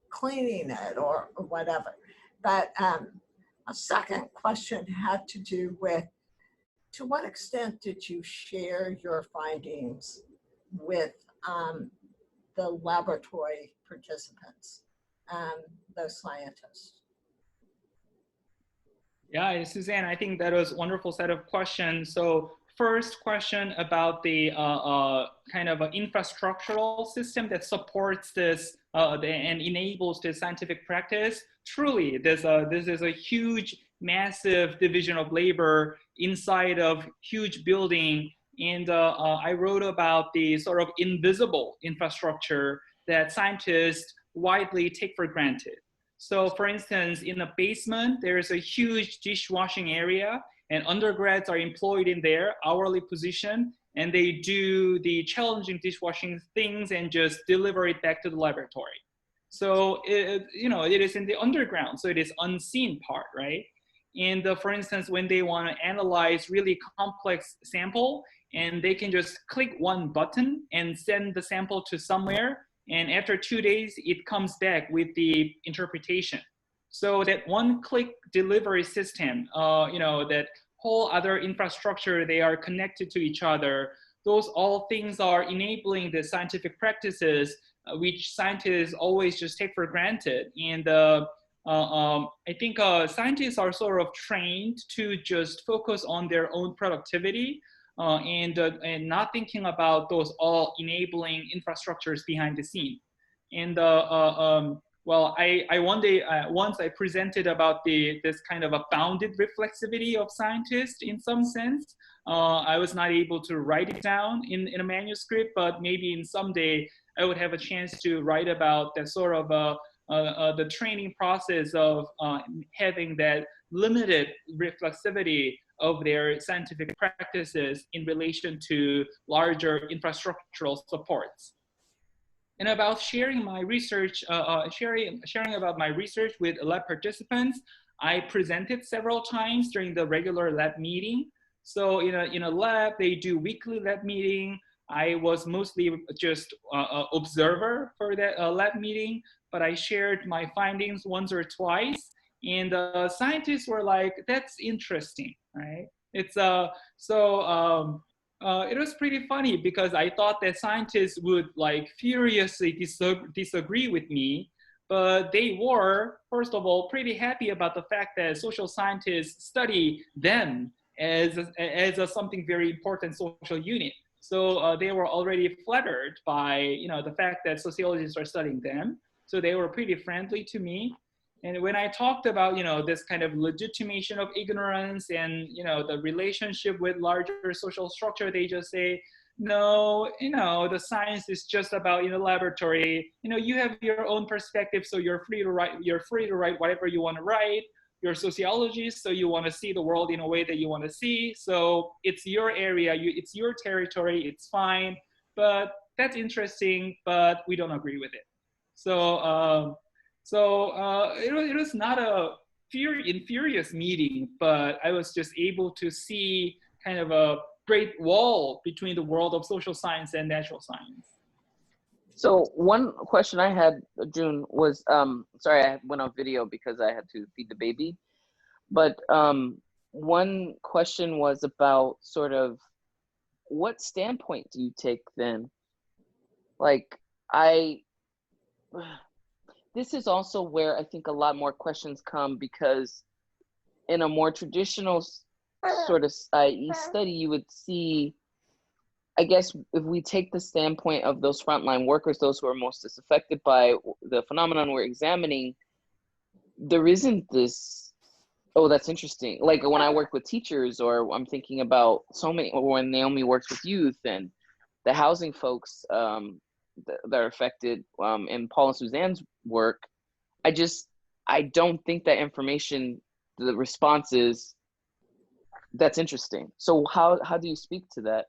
cleaning it or whatever. But a second question had to do with, to what extent did you share your findings with the laboratory participants, those scientists? Yeah, Suzanne, I think that was a wonderful set of questions. So first question about the kind of an infrastructural system that supports this and enables this scientific practice. Truly, this is a huge, massive division of labor inside of huge building. And I wrote about the sort of invisible infrastructure that scientists widely take for granted. So for instance, in the basement, there's a huge dishwashing area, and undergrads are employed in their hourly position, and they do the challenging dishwashing things and just deliver it back to the laboratory. So you know, it is in the underground, so it is unseen part, right? And for instance, when they want to analyze really complex sample, and they can just click one button and send the sample to somewhere, and after 2 days, it comes back with the interpretation. So that one-click delivery system, you know, that whole other infrastructure, they are connected to each other. Those all things are enabling the scientific practices, which scientists always just take for granted. And I think scientists are sort of trained to just focus on their own productivity, and not thinking about those all enabling infrastructures behind the scene. And well, I one day, once I presented about this kind of a bounded reflexivity of scientists in some sense. I was not able to write it down in a manuscript, but maybe in someday I would have a chance to write about that sort of the training process of having that limited reflexivity of their scientific practices in relation to larger infrastructural supports. And about sharing my research, sharing about my research with lab participants, I presented several times during the regular lab meeting. So in a lab, they do weekly lab meeting. I was mostly just observer for that lab meeting, but I shared my findings once or twice. And scientists were like, that's interesting, right? It's it was pretty funny because I thought that scientists would like furiously disagree with me, but they were, first of all, pretty happy about the fact that social scientists study them as something very important social unit. So they were already flattered by, the fact that sociologists are studying them. So they were pretty friendly to me. And when I talked about, this kind of legitimation of ignorance and, the relationship with larger social structure, they just say, no, the science is just about in the laboratory. You have your own perspective, so you're free to write whatever you want to write. You're a sociologist, so you want to see the world in a way that you want to see. So it's your area, it's your territory, it's fine. But that's interesting, but we don't agree with it. So it was not a furious meeting, but I was just able to see kind of a great wall between the world of social science and natural science. So one question I had, June, was, sorry, I went on video because I had to feed the baby. But one question was about sort of what standpoint do you take then? Like, this is also where I think a lot more questions come, because in a more traditional sort of IE study, you would see, I guess, if we take the standpoint of those frontline workers, those who are most disaffected by the phenomenon we're examining, there isn't this, oh, that's interesting. Like when I work with teachers, or I'm thinking about when Naomi works with youth and the housing folks that are affected in Paul and Suzanne's work, I don't think that information, the response is, that's interesting. So how do you speak to that?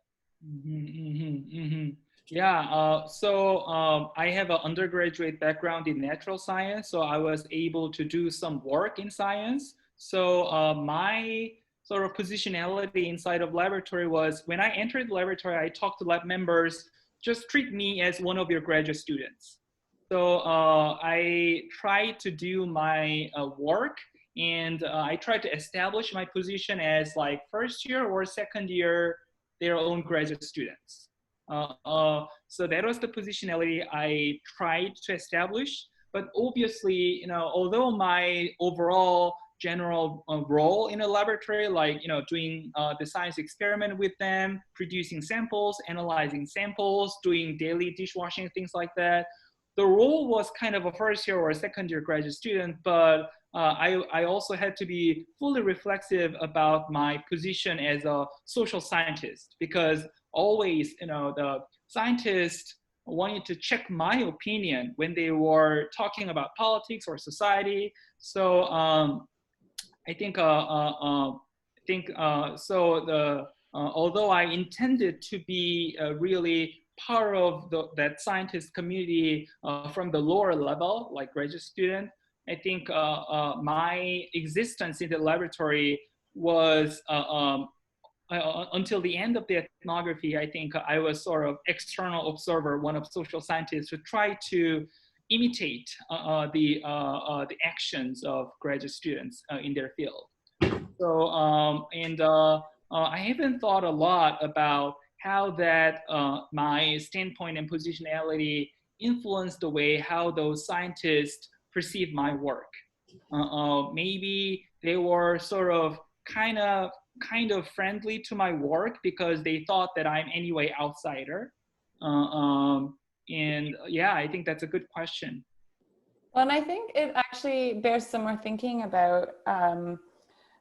Yeah, so I have an undergraduate background in natural science, so I was able to do some work in science. So my sort of positionality inside of laboratory was, when I entered the laboratory, I talked to lab members, just treat me as one of your graduate students. So I tried to do my work, and I tried to establish my position as like first year or second year, their own graduate students. So that was the positionality I tried to establish. But obviously, although my overall general role in a laboratory, like, doing the science experiment with them, producing samples, analyzing samples, doing daily dishwashing, things like that, the role was kind of a first year or a second year graduate student, but I also had to be fully reflexive about my position as a social scientist, because always, the scientists wanted to check my opinion when they were talking about politics or society. So I think although I intended to be really part of that scientist community from the lower level, like graduate student, I think my existence in the laboratory was until the end of the ethnography. I think I was sort of external observer, one of social scientists who try to imitate the actions of graduate students in their field. So I haven't thought a lot about how that my standpoint and positionality influenced the way how those scientists perceive my work. Maybe they were sort of kind of friendly to my work because they thought that I'm anyway outsider. And yeah, I think that's a good question. Well, and I think it actually bears some more thinking about,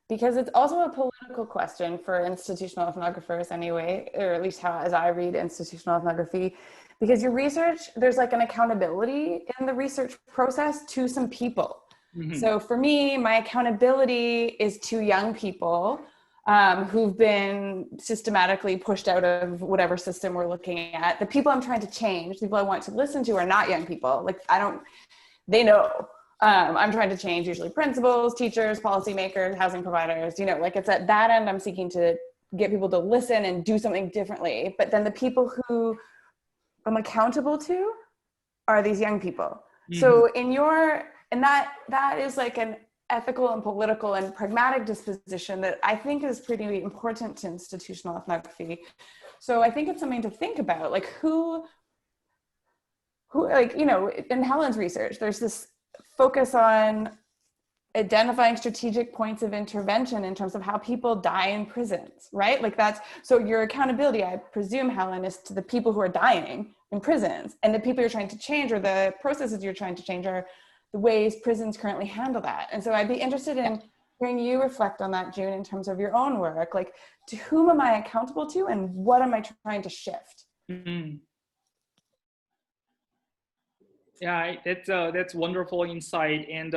because it's also a political question for institutional ethnographers anyway, or at least how, as I read institutional ethnography, because your research, there's like an accountability in the research process to some people. Mm-hmm. So for me, my accountability is to young people who've been systematically pushed out of whatever system we're looking at. The people I'm trying to change, the people I want to listen to, are not young people. Like they know. I'm trying to change usually principals, teachers, policymakers, housing providers, like it's at that end I'm seeking to get people to listen and do something differently. But then the people who I'm accountable to are these young people. Mm-hmm. So and that is like an ethical and political and pragmatic disposition that I think is pretty important to institutional ethnography. So I think it's something to think about, like who like, in Helen's research, there's this focus on identifying strategic points of intervention in terms of how people die in prisons, right? Like that's, so your accountability, I presume, Helen, is to the people who are dying in prisons, and the people you're trying to change, or the processes you're trying to change, are the ways prisons currently handle that. And so I'd be interested in hearing you reflect on that, June, in terms of your own work. Like, to whom am I accountable to, and what am I trying to shift? Mm-hmm. Yeah, that's wonderful insight. And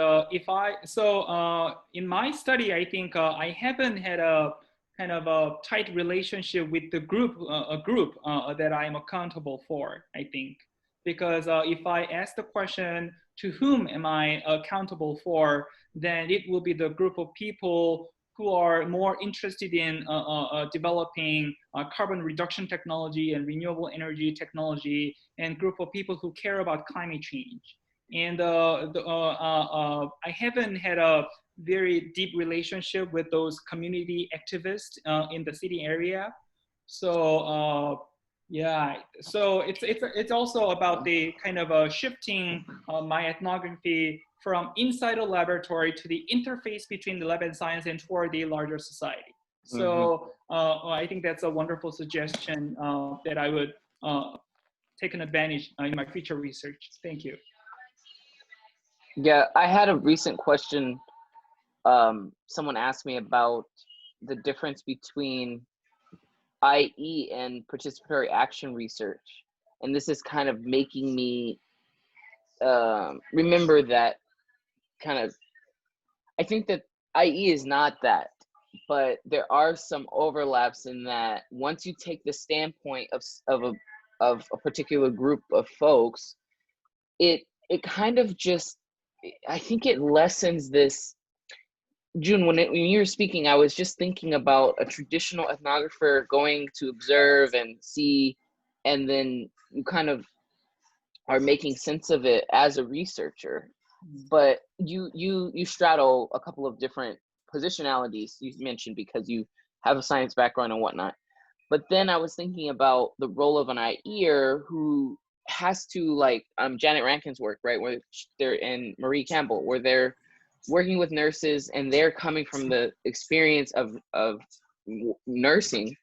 in my study, I think I haven't had a kind of a tight relationship with the group, that I'm accountable for, I think. Because if I ask the question, to whom am I accountable for, then it will be the group of people who are more interested in developing carbon reduction technology and renewable energy technology, and group of people who care about climate change. And I haven't had a very deep relationship with those community activists in the city area. So yeah, so it's also about the kind of shifting my ethnography from inside a laboratory to the interface between the lab and science and toward the larger society. So I think that's a wonderful suggestion that I would take an advantage in my future research. Thank you. Yeah, I had a recent question. Someone asked me about the difference between IE and participatory action research. And this is kind of making me remember that kind of, I think that IE is not that, but there are some overlaps in that. Once you take the standpoint of a particular group of folks, it kind of just, I think it lessens this. June, when you were speaking, I was just thinking about a traditional ethnographer going to observe and see, and then you kind of are making sense of it as a researcher. But you straddle a couple of different positionalities you mentioned because you have a science background and whatnot. But then I was thinking about the role of an IER who has to, like Janet Rankin's work, right, where they're in Marie Campbell, where they're working with nurses and they're coming from the experience of nursing,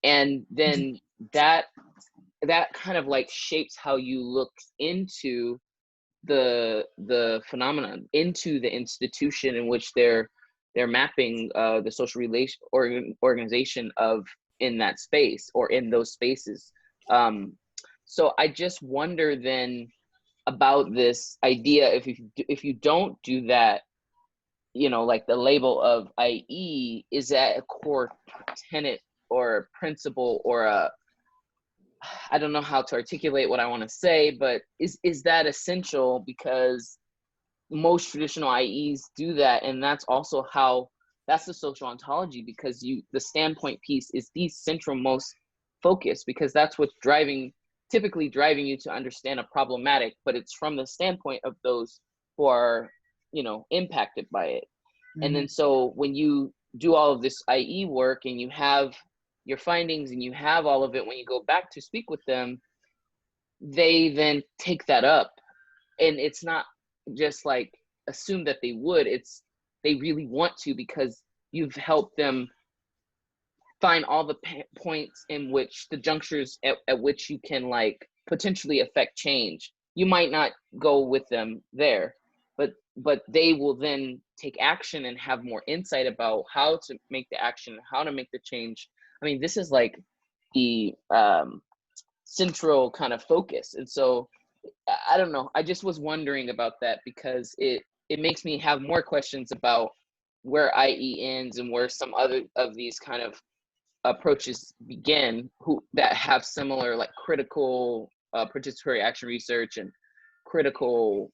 and then that kind of like shapes how you look into the phenomenon, into the institution in which they're mapping the social relation organization of in that space or in those spaces. So I just wonder then about this idea, if you don't do that, you know, like the label of IE, is that a core tenet or principle or I don't know how to articulate what I want to say, but is that essential? Because most traditional IEs do that, and that's also that's the social ontology, because the standpoint piece is the central most focus, because that's what's typically driving you to understand a problematic, but it's from the standpoint of those who are, you know, impacted by it. And then so when you do all of this IE work and you have your findings and you have all of it, when you go back to speak with them, they then take that up. And it's not just like assume that they would, it's they really want to, because you've helped them find all the points in which the junctures at which you can like potentially affect change. You might not go with them there, but they will then take action and have more insight about how to make the action, how to make the change. I mean, this is like the central kind of focus. And so I don't know, I just was wondering about that, because it makes me have more questions about where IE ends and where some other of these kind of approaches begin, that have similar like critical participatory action research and critical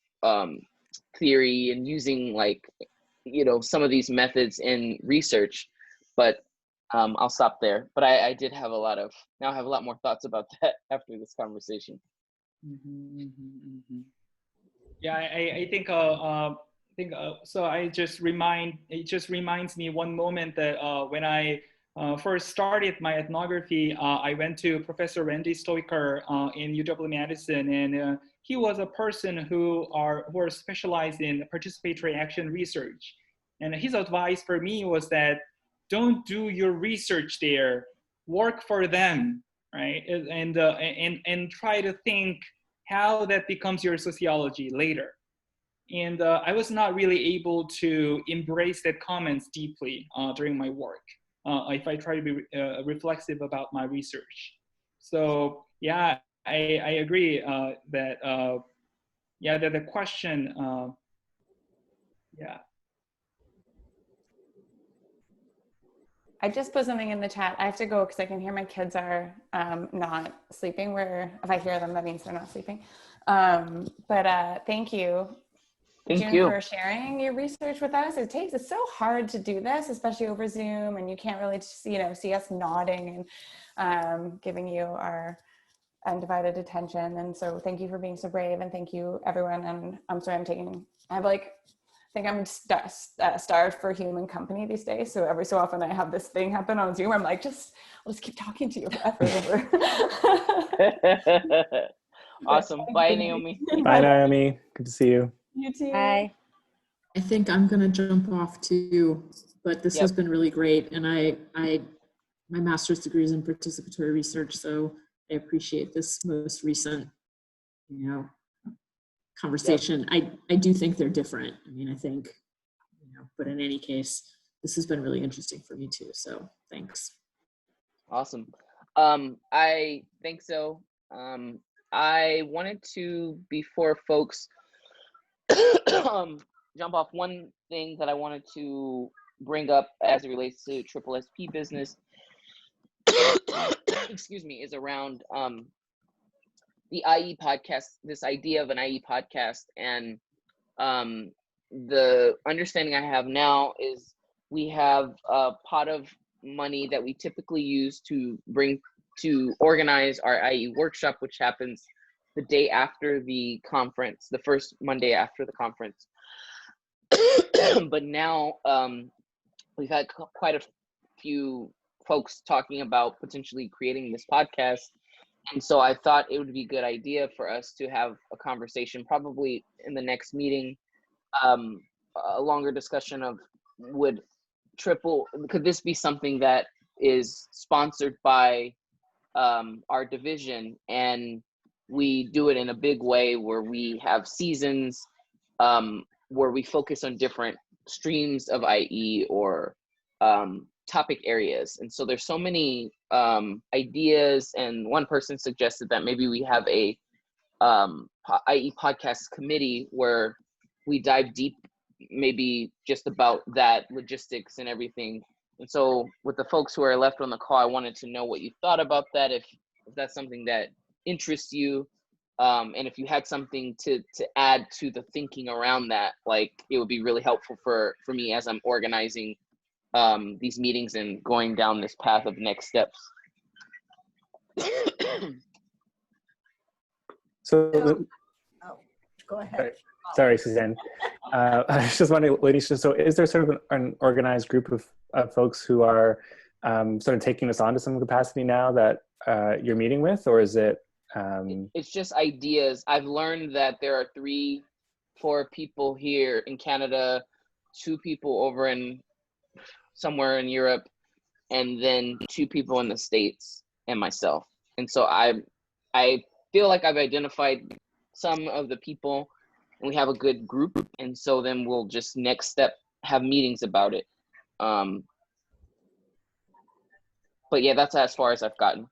theory, and using like, you know, some of these methods in research. But I'll stop there. But I did have now I have a lot more thoughts about that after this conversation. Yeah, I think so. It just reminds me one moment that when I first started my ethnography, I went to Professor Randy Stoiker in UW-Madison, and he was a person who are specialized in participatory action research. And his advice for me was that don't do your research there, work for them, right? And try to think how that becomes your sociology later. And I was not really able to embrace that comments deeply during my work, if I try to be reflexive about my research. So yeah, I agree that that the question, yeah. I just put something in the chat. I have to go because I can hear my kids are not sleeping. If I hear them, that means they're not sleeping. But thank you, June, for sharing your research with us. It's so hard to do this, especially over Zoom, and you can't really see us nodding and giving you our undivided attention. And so thank you for being so brave, and thank you everyone. And I'm sorry, I think I'm starved for human company these days. So every so often I have this thing happen on Zoom. I'm like, I'll just keep talking to you forever. Awesome. Bye, Naomi. Bye, Naomi. Good to see you. You too. Bye. I think I'm gonna jump off too, but this has been really great. And my master's degree is in participatory research, so I appreciate this most recent, conversation. I do think they're different. I mean, I think, but in any case, this has been really interesting for me too. So thanks. Awesome. I think so. I wanted to, before folks jump off, one thing that I wanted to bring up as it relates to SSSP business, excuse me, is around the IE podcast, this idea of an IE podcast. And the understanding I have now is we have a pot of money that we typically use to organize our IE workshop, which happens the day after the conference, the first Monday after the conference. But now we've had quite a few folks talking about potentially creating this podcast. And so I thought it would be a good idea for us to have a conversation, probably in the next meeting, a longer discussion of could this be something that is sponsored by our division, and we do it in a big way where we have seasons where we focus on different streams of IE or topic areas. And so there's so many ideas, and one person suggested that maybe we have a IE podcast committee where we dive deep, maybe just about that logistics and everything. And so with the folks who are left on the call, I wanted to know what you thought about that, if that's something that interests you, and if you had something to add to the thinking around that, like it would be really helpful for me as I'm organizing these meetings and going down this path of next steps. Go ahead. Sorry, Suzanne. I was just wondering, Lanisha, so is there sort of an organized group of folks who are sort of taking this on to some capacity now that you're meeting with, or is it? It's just ideas. I've learned that there are 3-4 people here in Canada, 2 people over in somewhere in Europe, and then 2 people in the States, and myself. And so I feel like I've identified some of the people, and we have a good group. And so then we'll just next step have meetings about it. But yeah, that's as far as I've gotten.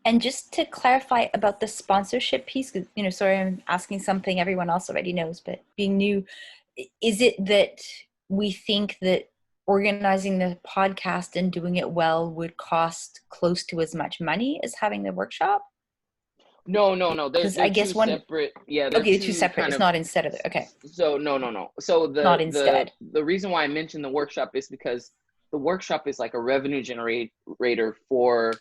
And just to clarify about the sponsorship piece, because, sorry, I'm asking something everyone else already knows, but being new, is it that we think that organizing the podcast and doing it well would cost close to as much money as having the workshop? No. They're I guess two one separate. Yeah. Okay, two separate. It's not instead of it. Okay. So no. So not instead. The reason why I mentioned the workshop is because the workshop is like a revenue generator for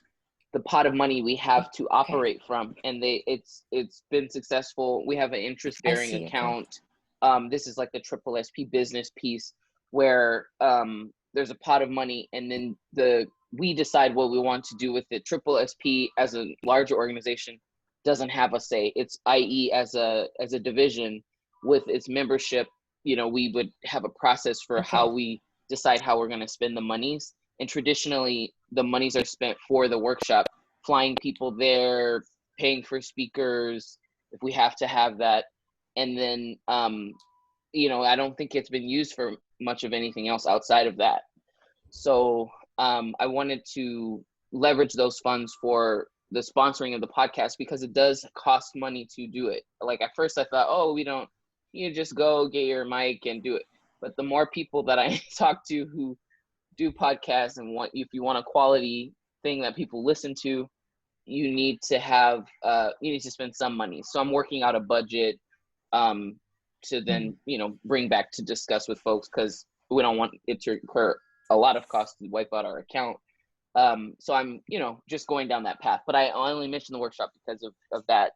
the pot of money we have to operate from, and it's been successful. We have an interest-bearing account. Okay. This is like the SSSP business piece where there's a pot of money, and then we decide what we want to do with it. SSSP as a larger organization doesn't have a say. It's IE as a division with its membership, you know, we would have a process for how we decide how we're going to spend the monies. And traditionally, the monies are spent for the workshop, flying people there, paying for speakers, if we have to have that. And then, you know, I don't think it's been used for much of anything else outside of that. So I wanted to leverage those funds for the sponsoring of the podcast, because it does cost money to do it. Like at first I thought, oh, you just go get your mic and do it. But the more people that I talk to who do podcasts and if you want a quality thing that people listen to, you need to spend some money. So I'm working out a budget to then, you know, bring back to discuss with folks, because we don't want it to incur a lot of costs to wipe out our account. So I'm, you know, just going down that path. But I only mentioned the workshop because of that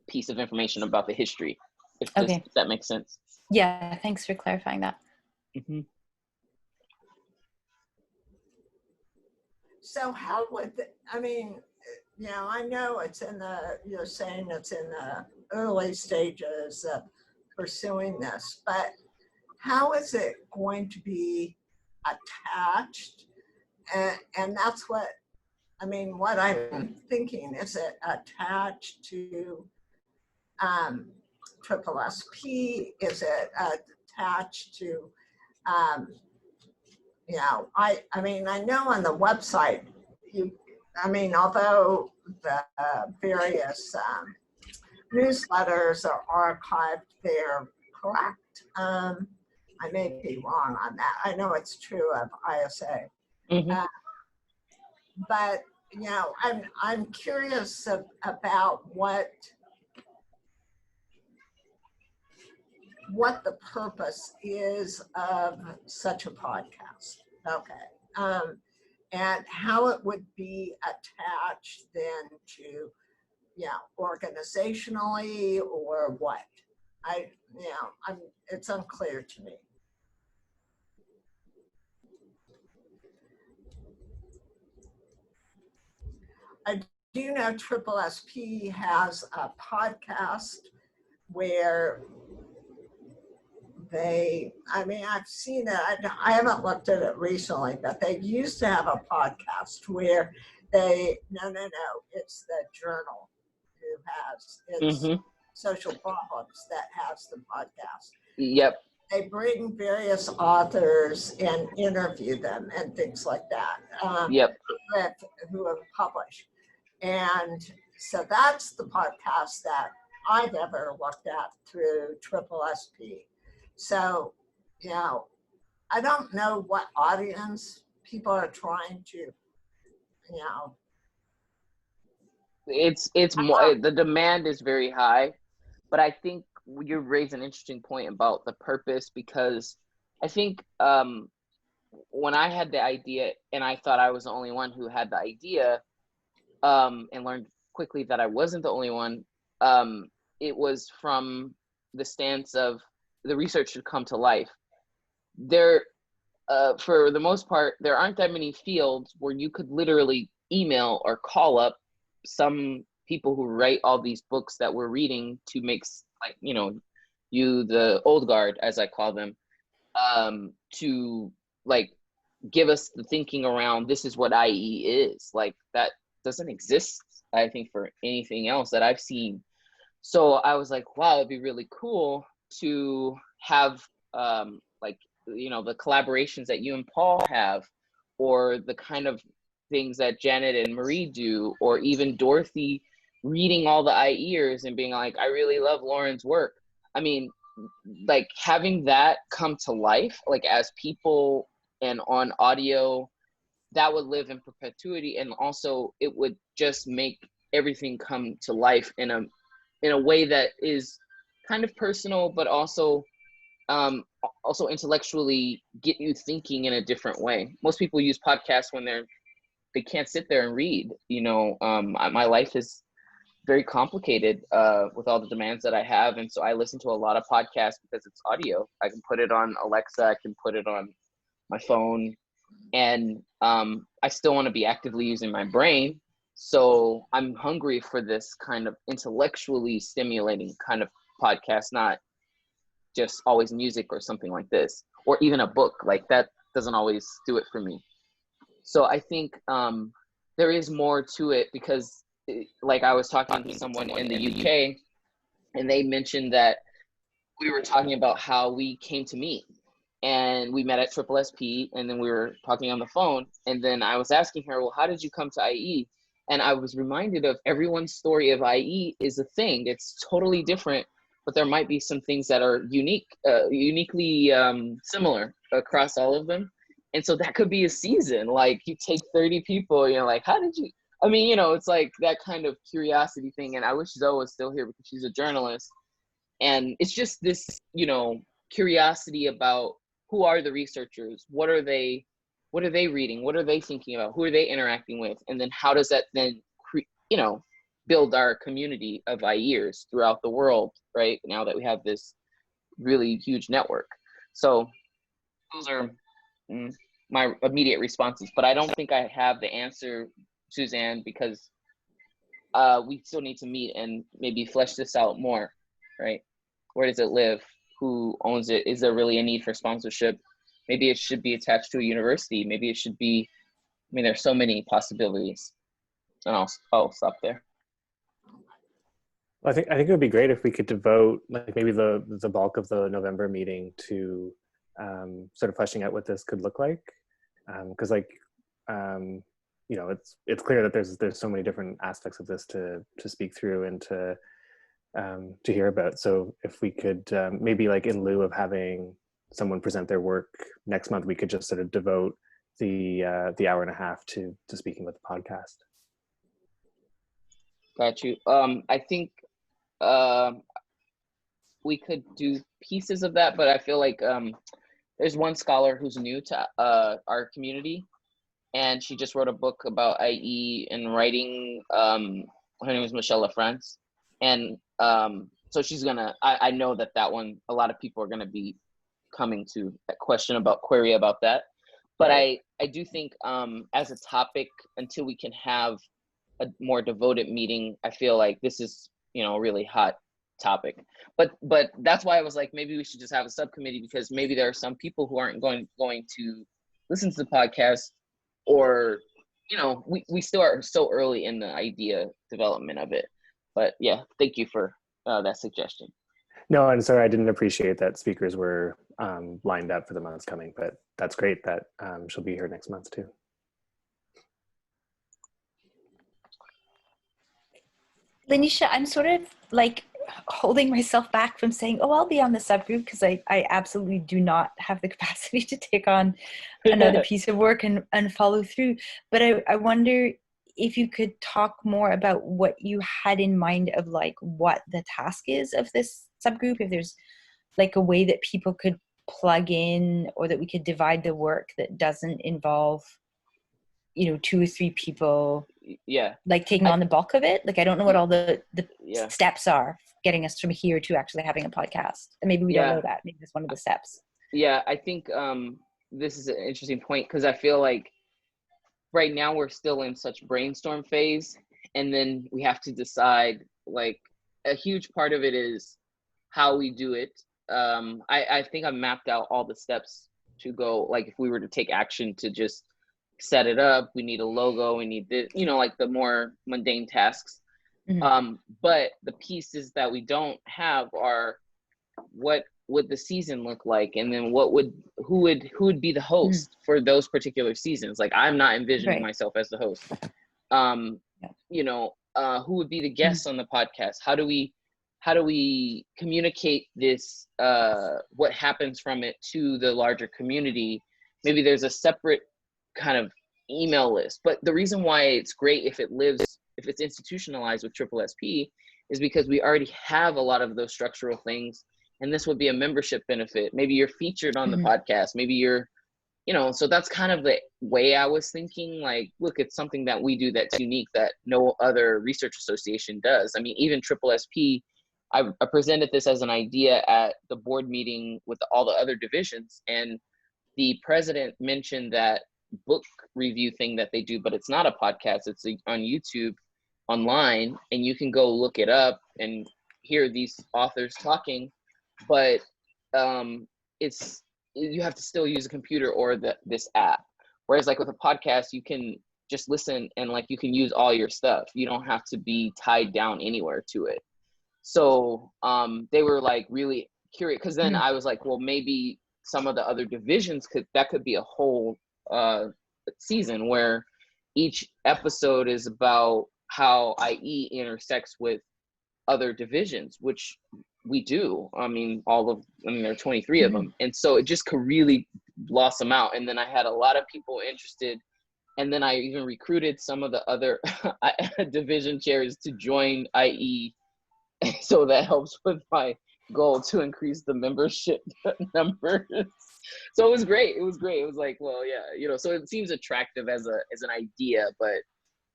piece of information about the history, if that makes sense. Yeah, thanks for clarifying that. Mm-hmm. So how would, I mean, you know, I know it's you're saying it's in the early stages of pursuing this, but how is it going to be attached? And that's what, I mean, what I'm thinking, is it attached to SSSP? Is it attached to, you know, I mean, I know on the website, although the various newsletters are archived, they're correct. I may be wrong on that. I know it's true of ISA. Mm-hmm. But, you know, I'm curious about what the purpose is of such a podcast. Okay. And how it would be attached then to, you know, organizationally or what? It's unclear to me. I do know SSSP has a podcast where I've seen it. I haven't looked at it recently, but they used to have a podcast where it's the Journal who has its social problems that has the podcast. Yep. They bring various authors and interview them and things like that. Who have published. And so that's the podcast that I've ever looked at through SSSP. So, you know, I don't know what audience people are trying to, you know. It's more, the demand is very high, but I think you raise an interesting point about the purpose, because I think when I had the idea, and I thought I was the only one who had the idea, and learned quickly that I wasn't the only one, it was from the stance of the research should come to life. There, for the most part, there aren't that many fields where you could literally email or call up some people who write all these books that we're reading to make, like, you know, the old guard, as I call them, to like give us the thinking around this is what IE is. Like, that doesn't exist, I think, for anything else that I've seen. So I was like, wow, it'd be really cool to have like, you know, the collaborations that you and Paul have, or the kind of things that Janet and Marie do, or even Dorothy reading all the IEers and being like, I really love Lauren's work. I mean, like, having that come to life, like as people and on audio, that would live in perpetuity. And also it would just make everything come to life in a way that is kind of personal, but also intellectually get you thinking in a different way. Most people use podcasts when they can't sit there and read. You know, my life is very complicated with all the demands that I have, and so I listen to a lot of podcasts because it's audio. I can put it on Alexa, I can put it on my phone, and I still want to be actively using my brain. So I'm hungry for this kind of intellectually stimulating kind of podcast, not just always music or something like this, or even a book. Like that doesn't always do it for me. So I think there is more to it, because like I was talking to someone in the UK, and they mentioned that we were talking about how we came to meet, and we met at SSSP, and then we were talking on the phone, and then I was asking her, well, how did you come to IE? And I was reminded of everyone's story of IE is a thing. It's totally different, but there might be some things that are uniquely similar across all of them. And so that could be a season. Like you take 30 people, you know, like, how did you, I mean, you know, it's like that kind of curiosity thing. And I wish Zoe was still here because she's a journalist. And it's just this, you know, curiosity about who are the researchers? What are they reading? What are they thinking about? Who are they interacting with? And then how does that then, you know, build our community of IEers throughout the world, right? Now that we have this really huge network. So those are my immediate responses, but I don't think I have the answer, Suzanne, because we still need to meet and maybe flesh this out more, right? Where does it live? Who owns it? Is there really a need for sponsorship? Maybe it should be attached to a university. Maybe it should be, I mean, there's so many possibilities. And I'll stop there. I think it would be great if we could devote like maybe the bulk of the November meeting to sort of fleshing out what this could look like, because you know, it's clear that there's so many different aspects of this to speak through and to hear about. So if we could maybe like in lieu of having someone present their work next month, we could just sort of devote the hour and a half to speaking with the podcast. Got you. I think we could do pieces of that, but I feel like there's one scholar who's new to our community, and she just wrote a book about IE and writing. Her name is Michelle LaFrance, and so she's gonna. I know that one. A lot of people are gonna be coming to that query about that, but right. I do think as a topic, until we can have a more devoted meeting, I feel like this is, you know, a really hot topic. But that's why I was like, maybe we should just have a subcommittee, because maybe there are some people who aren't going to listen to the podcast, or, you know, we still are so early in the idea development of it. But yeah, thank you for that suggestion. No, and sorry, I didn't appreciate that speakers were lined up for the months coming, but that's great that she'll be here next month too. Lanisha, I'm sort of like holding myself back from saying, oh, I'll be on the subgroup, because I absolutely do not have the capacity to take on another piece of work and follow through. But I wonder if you could talk more about what you had in mind of like what the task is of this subgroup, if there's like a way that people could plug in, or that we could divide the work that doesn't involve, you know, 2 or 3 people, yeah, like taking on the bulk of it. Like I don't know what all the yeah. steps are getting us from here to actually having a podcast, and maybe we don't know that. Maybe that's one of the steps. Yeah, I think this is an interesting point, because I feel like right now we're still in such brainstorm phase, and then we have to decide, like, a huge part of it is how we do it. I think I mapped out all the steps to go, like if we were to take action to just set it up, we need a logo, we need the, you know, like the more mundane tasks. Mm-hmm. But the pieces that we don't have are, what would the season look like, and then who would be the host for those particular seasons. Like I'm not envisioning myself as the host. You know, who would be the guests on the podcast? How do we communicate this, what happens from it to the larger community? Maybe there's a separate kind of email list. But the reason why it's great if it's institutionalized with SSSP is because we already have a lot of those structural things, and this would be a membership benefit. Maybe you're featured on the podcast, maybe you're, you know, so that's kind of the way I was thinking. Like, look, it's something that we do that's unique, that no other research association does. I mean, even SSSP, I presented this as an idea at the board meeting with all the other divisions, and the president mentioned that book review thing that they do, but it's not a podcast, it's on YouTube online, and you can go look it up, and hear these authors talking, but you have to still use a computer or this app. Whereas like with a podcast, you can just listen and like you can use all your stuff. You don't have to be tied down anywhere to it. So they were like really curious, because then I was like, well, maybe some of the other divisions could be a whole season where each episode is about how IE intersects with other divisions, which we do. I mean, there are 23 of them. And so it just could really blossom out. And then I had a lot of people interested. And then I even recruited some of the other division chairs to join IE. So that helps with my goal to increase the membership numbers. So it was great. It was like, well, yeah, so it seems attractive as an idea, but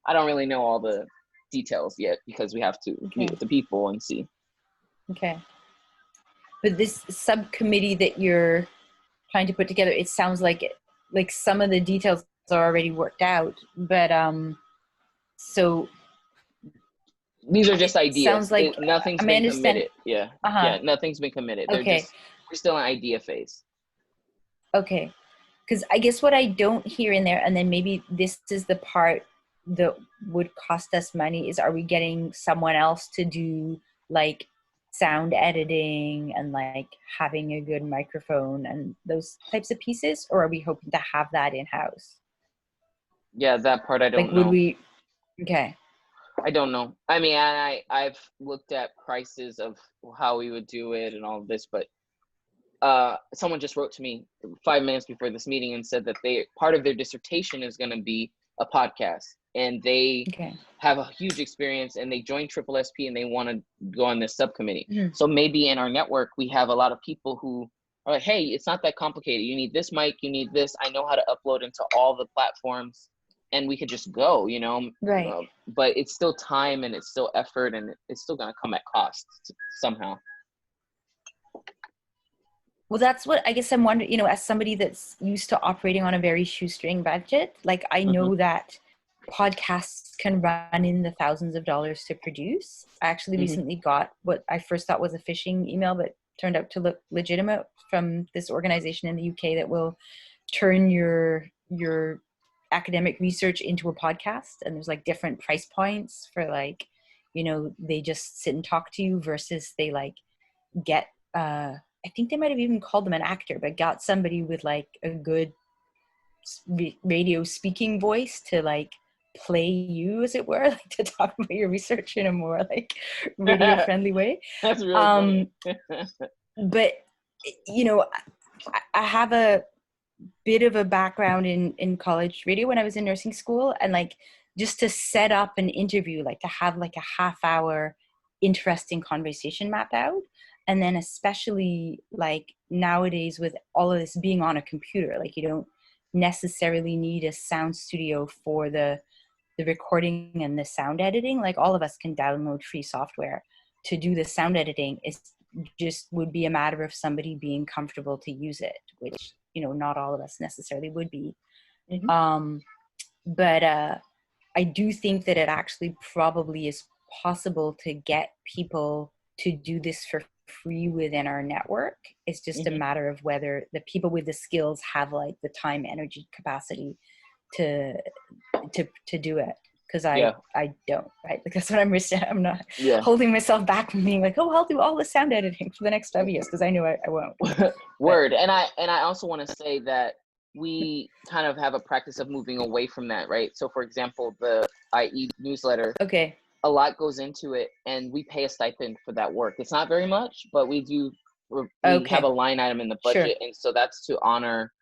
I don't really know all the details yet because we have to meet with the people and see. Okay. But this subcommittee that you're trying to put together, it sounds like some of the details are already worked out, but so these are just ideas. Sounds like nothing's been committed. Yeah. Yeah, nothing's been committed. Okay. We're still in idea phase. Okay. Because I guess what I don't hear in there, and then maybe this is the part that would cost us money, is are we getting someone else to do like sound editing and like having a good microphone and those types of pieces, or are we hoping to have that in-house? Yeah, that part I don't know. Would we? Okay. I don't know. I mean, I've looked at prices of how we would do it and all of this, but someone just wrote to me 5 minutes before this meeting and said that part of their dissertation is going to be a podcast, and they have a huge experience, and they joined SSSP and they want to go on this subcommittee. So maybe in our network we have a lot of people who are like, hey, it's not that complicated. You need this mic, you need this. I know how to upload into all the platforms, and we could just go, Right. But it's still time and it's still effort, and it's still going to come at cost somehow. Well, that's what I guess I'm wondering, as somebody that's used to operating on a very shoestring budget, like I know that podcasts can run in the thousands of dollars to produce. I actually recently got what I first thought was a phishing email, but turned out to look legitimate, from this organization in the UK that will turn your academic research into a podcast. And there's like different price points for like, they just sit and talk to you versus they like get, I think they might have even called them an actor, but got somebody with like a good radio speaking voice to like play you, as it were, like to talk about your research in a more like radio friendly way. That's really funny. But I have a bit of a background in college radio when I was in nursing school, and like just to set up an interview, like to have like a half-hour interesting conversation mapped out. And then especially like nowadays with all of this being on a computer, like you don't necessarily need a sound studio for the recording and the sound editing. Like all of us can download free software to do the sound editing. It's just would be a matter of somebody being comfortable to use it, which, not all of us necessarily would be. But I do think that it actually probably is possible to get people to do this for free within our network. It's just a matter of whether the people with the skills have like the time, energy, capacity to do it. Because I don't, right? Like that's what I'm not holding myself back from being like, oh, I'll do all the sound editing for the next 5 years, because I know I won't. Word. And I also want to say that we kind of have a practice of moving away from that, right? So for example, the IE newsletter. Okay. A lot goes into it, and we pay a stipend for that work. It's not very much, but we have a line item in the budget. And so that's to honor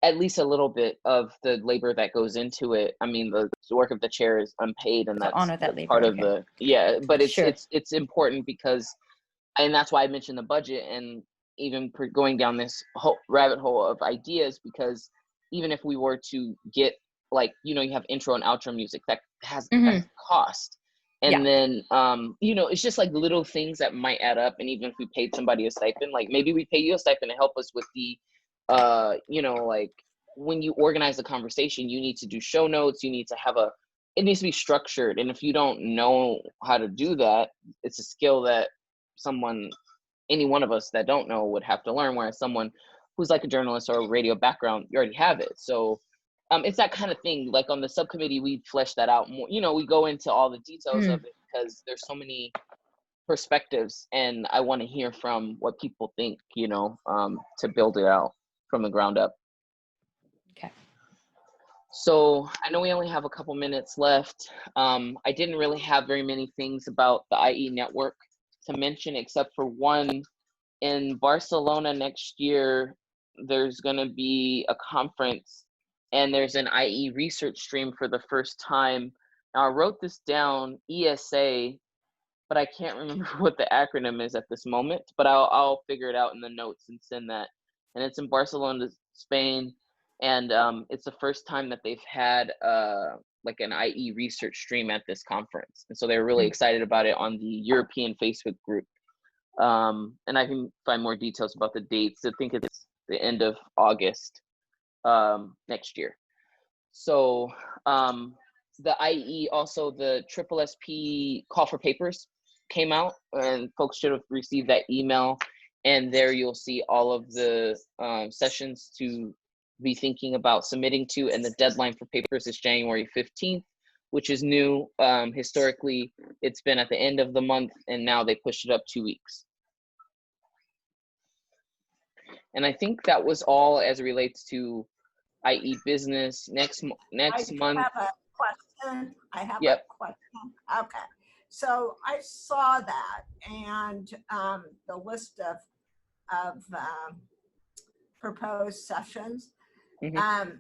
at least a little bit of the labor that goes into it. I mean, the work of the chair is unpaid, and that's honor that labor, part of but it's important because, and that's why I mentioned the budget, and even going down this whole rabbit hole of ideas, because even if we were to get like, you have intro and outro music that has a cost. And then, it's just like little things that might add up. And even if we paid somebody a stipend, like maybe we pay you a stipend to help us with the, like when you organize a conversation, you need to do show notes. You need to have it needs to be structured. And if you don't know how to do that, it's a skill that someone, any one of us that don't know would have to learn, whereas someone who's like a journalist or a radio background, you already have it. So it's that kind of thing. Like on the subcommittee, we flesh that out more. You know, we go into all the details of it because there's so many perspectives, and I want to hear from what people think, you know, to build it out from the ground up. Okay. So I know we only have a couple minutes left. I didn't really have very many things about the IE network to mention, except for one. In Barcelona next year, there's going to be a conference, and there's an IE research stream for the first time. Now, I wrote this down, ESA, but I can't remember what the acronym is at this moment, but I'll figure it out in the notes and send that. And it's in Barcelona, Spain, and it's the first time that they've had like an IE research stream at this conference. And so they're really excited about it on the European Facebook group. And I can find more details about the dates. I think it's the end of August next year. So the IE, also the SSSP call for papers came out, and folks should have received that email. And there you'll see all of the sessions to be thinking about submitting to, and the deadline for papers is January 15th, which is new. Historically, it's been at the end of the month, and now they pushed it up 2 weeks. And I think that was all as it relates to IE business. Next month. I have a question. A question. Okay. So I saw that, and the list of proposed sessions. Can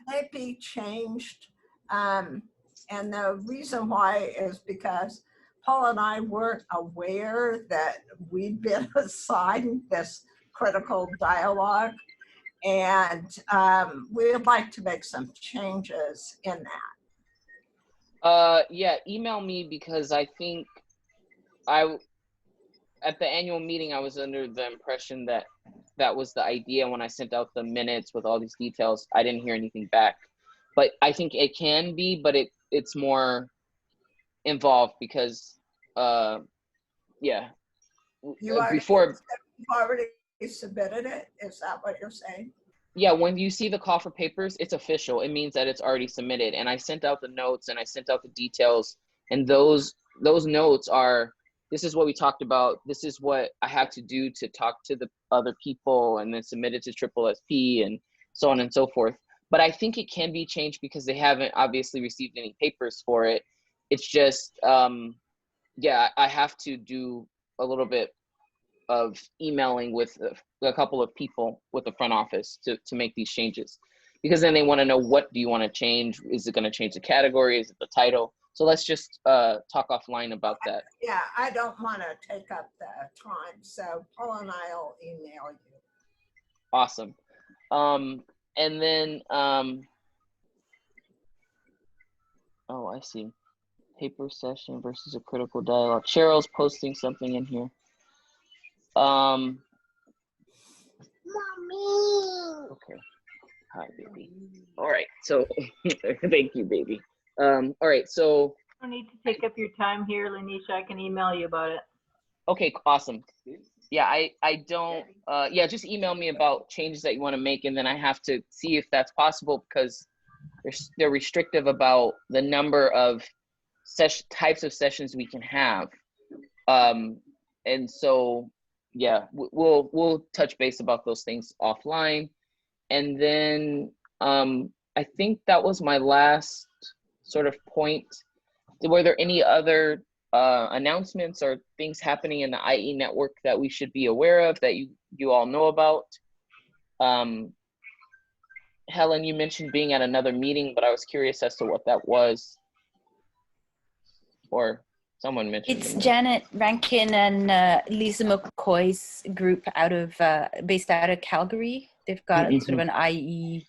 they be changed? And the reason why is because Paul and I weren't aware that we'd been assigned this critical dialogue, and we'd like to make some changes in that. Yeah, email me, because I think at the annual meeting, I was under the impression that that was the idea. When I sent out the minutes with all these details, I didn't hear anything back. But I think it can be, but it's more involved because, yeah. You've already submitted it? Is that what you're saying? Yeah, when you see the call for papers, it's official. It means that it's already submitted. And I sent out the notes, and I sent out the details, and those notes are, this is what we talked about. This is what I have to do to talk to the other people, and then submit it to SSSP, and so on and so forth. But I think it can be changed because they haven't obviously received any papers for it. It's just, yeah, I have to do a little bit of emailing with a couple of people with the front office to make these changes, because then they want to know, what do you want to change? Is it going to change the category? Is it the title? So let's just talk offline about that. Yeah, I don't want to take up the time, so Paul and I will email you. Awesome. And then, oh, I see. Paper session versus a critical dialogue. Cheryl's posting something in here. Mommy. Okay. Hi, baby. All right. So, thank you, baby. All right. So. I don't need to take up your time here, Lanisha. I can email you about it. Okay, awesome. Yeah, I don't. Yeah, just email me about changes that you want to make, and then I have to see if that's possible, because they're restrictive about the number of types of sessions we can have. And so. Yeah, we'll touch base about those things offline. And then I think that was my last sort of point. Were there any other announcements or things happening in the IE network that we should be aware of, that you all know about? Helen, you mentioned being at another meeting, but I was curious as to what that was. Or someone mentioned. It's Janet Rankin and Lisa McCoy's group based out of Calgary. They've got sort of an IE,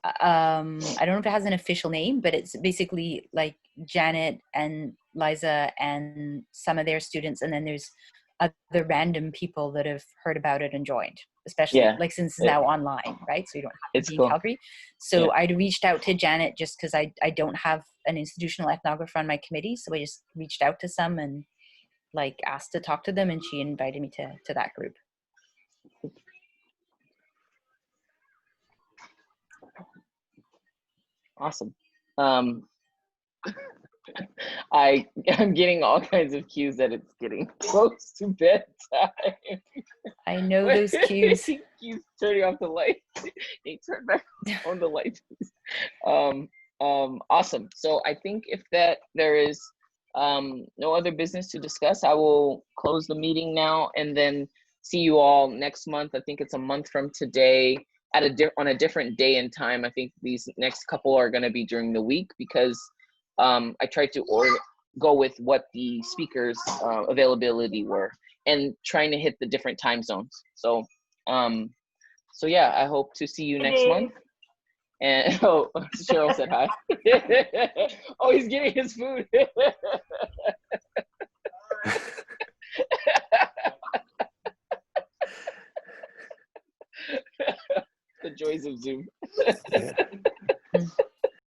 I don't know if it has an official name, but it's basically like Janet and Liza and some of their students, and then there's other random people that have heard about it and joined, especially like since it's now online, right? So you don't have to be in Calgary. So I'd reached out to Janet just because I don't have an institutional ethnographer on my committee, so I just reached out to some, and like asked to talk to them, and she invited me to that group. Awesome. I'm getting all kinds of cues that it's getting close to bedtime. I know those cues. He keeps turning off the light. He turned back on the light, please. Awesome. So I think if there is no other business to discuss, I will close the meeting now and then see you all next month. I think it's a month from today at on a different day and time. I think these next couple are going to be during the week because I tried to go with what the speakers' availability were and trying to hit the different time zones. So, so yeah, I hope to see you next month. And oh, Cheryl said hi. Oh, he's getting his food. The joys of Zoom. Yeah.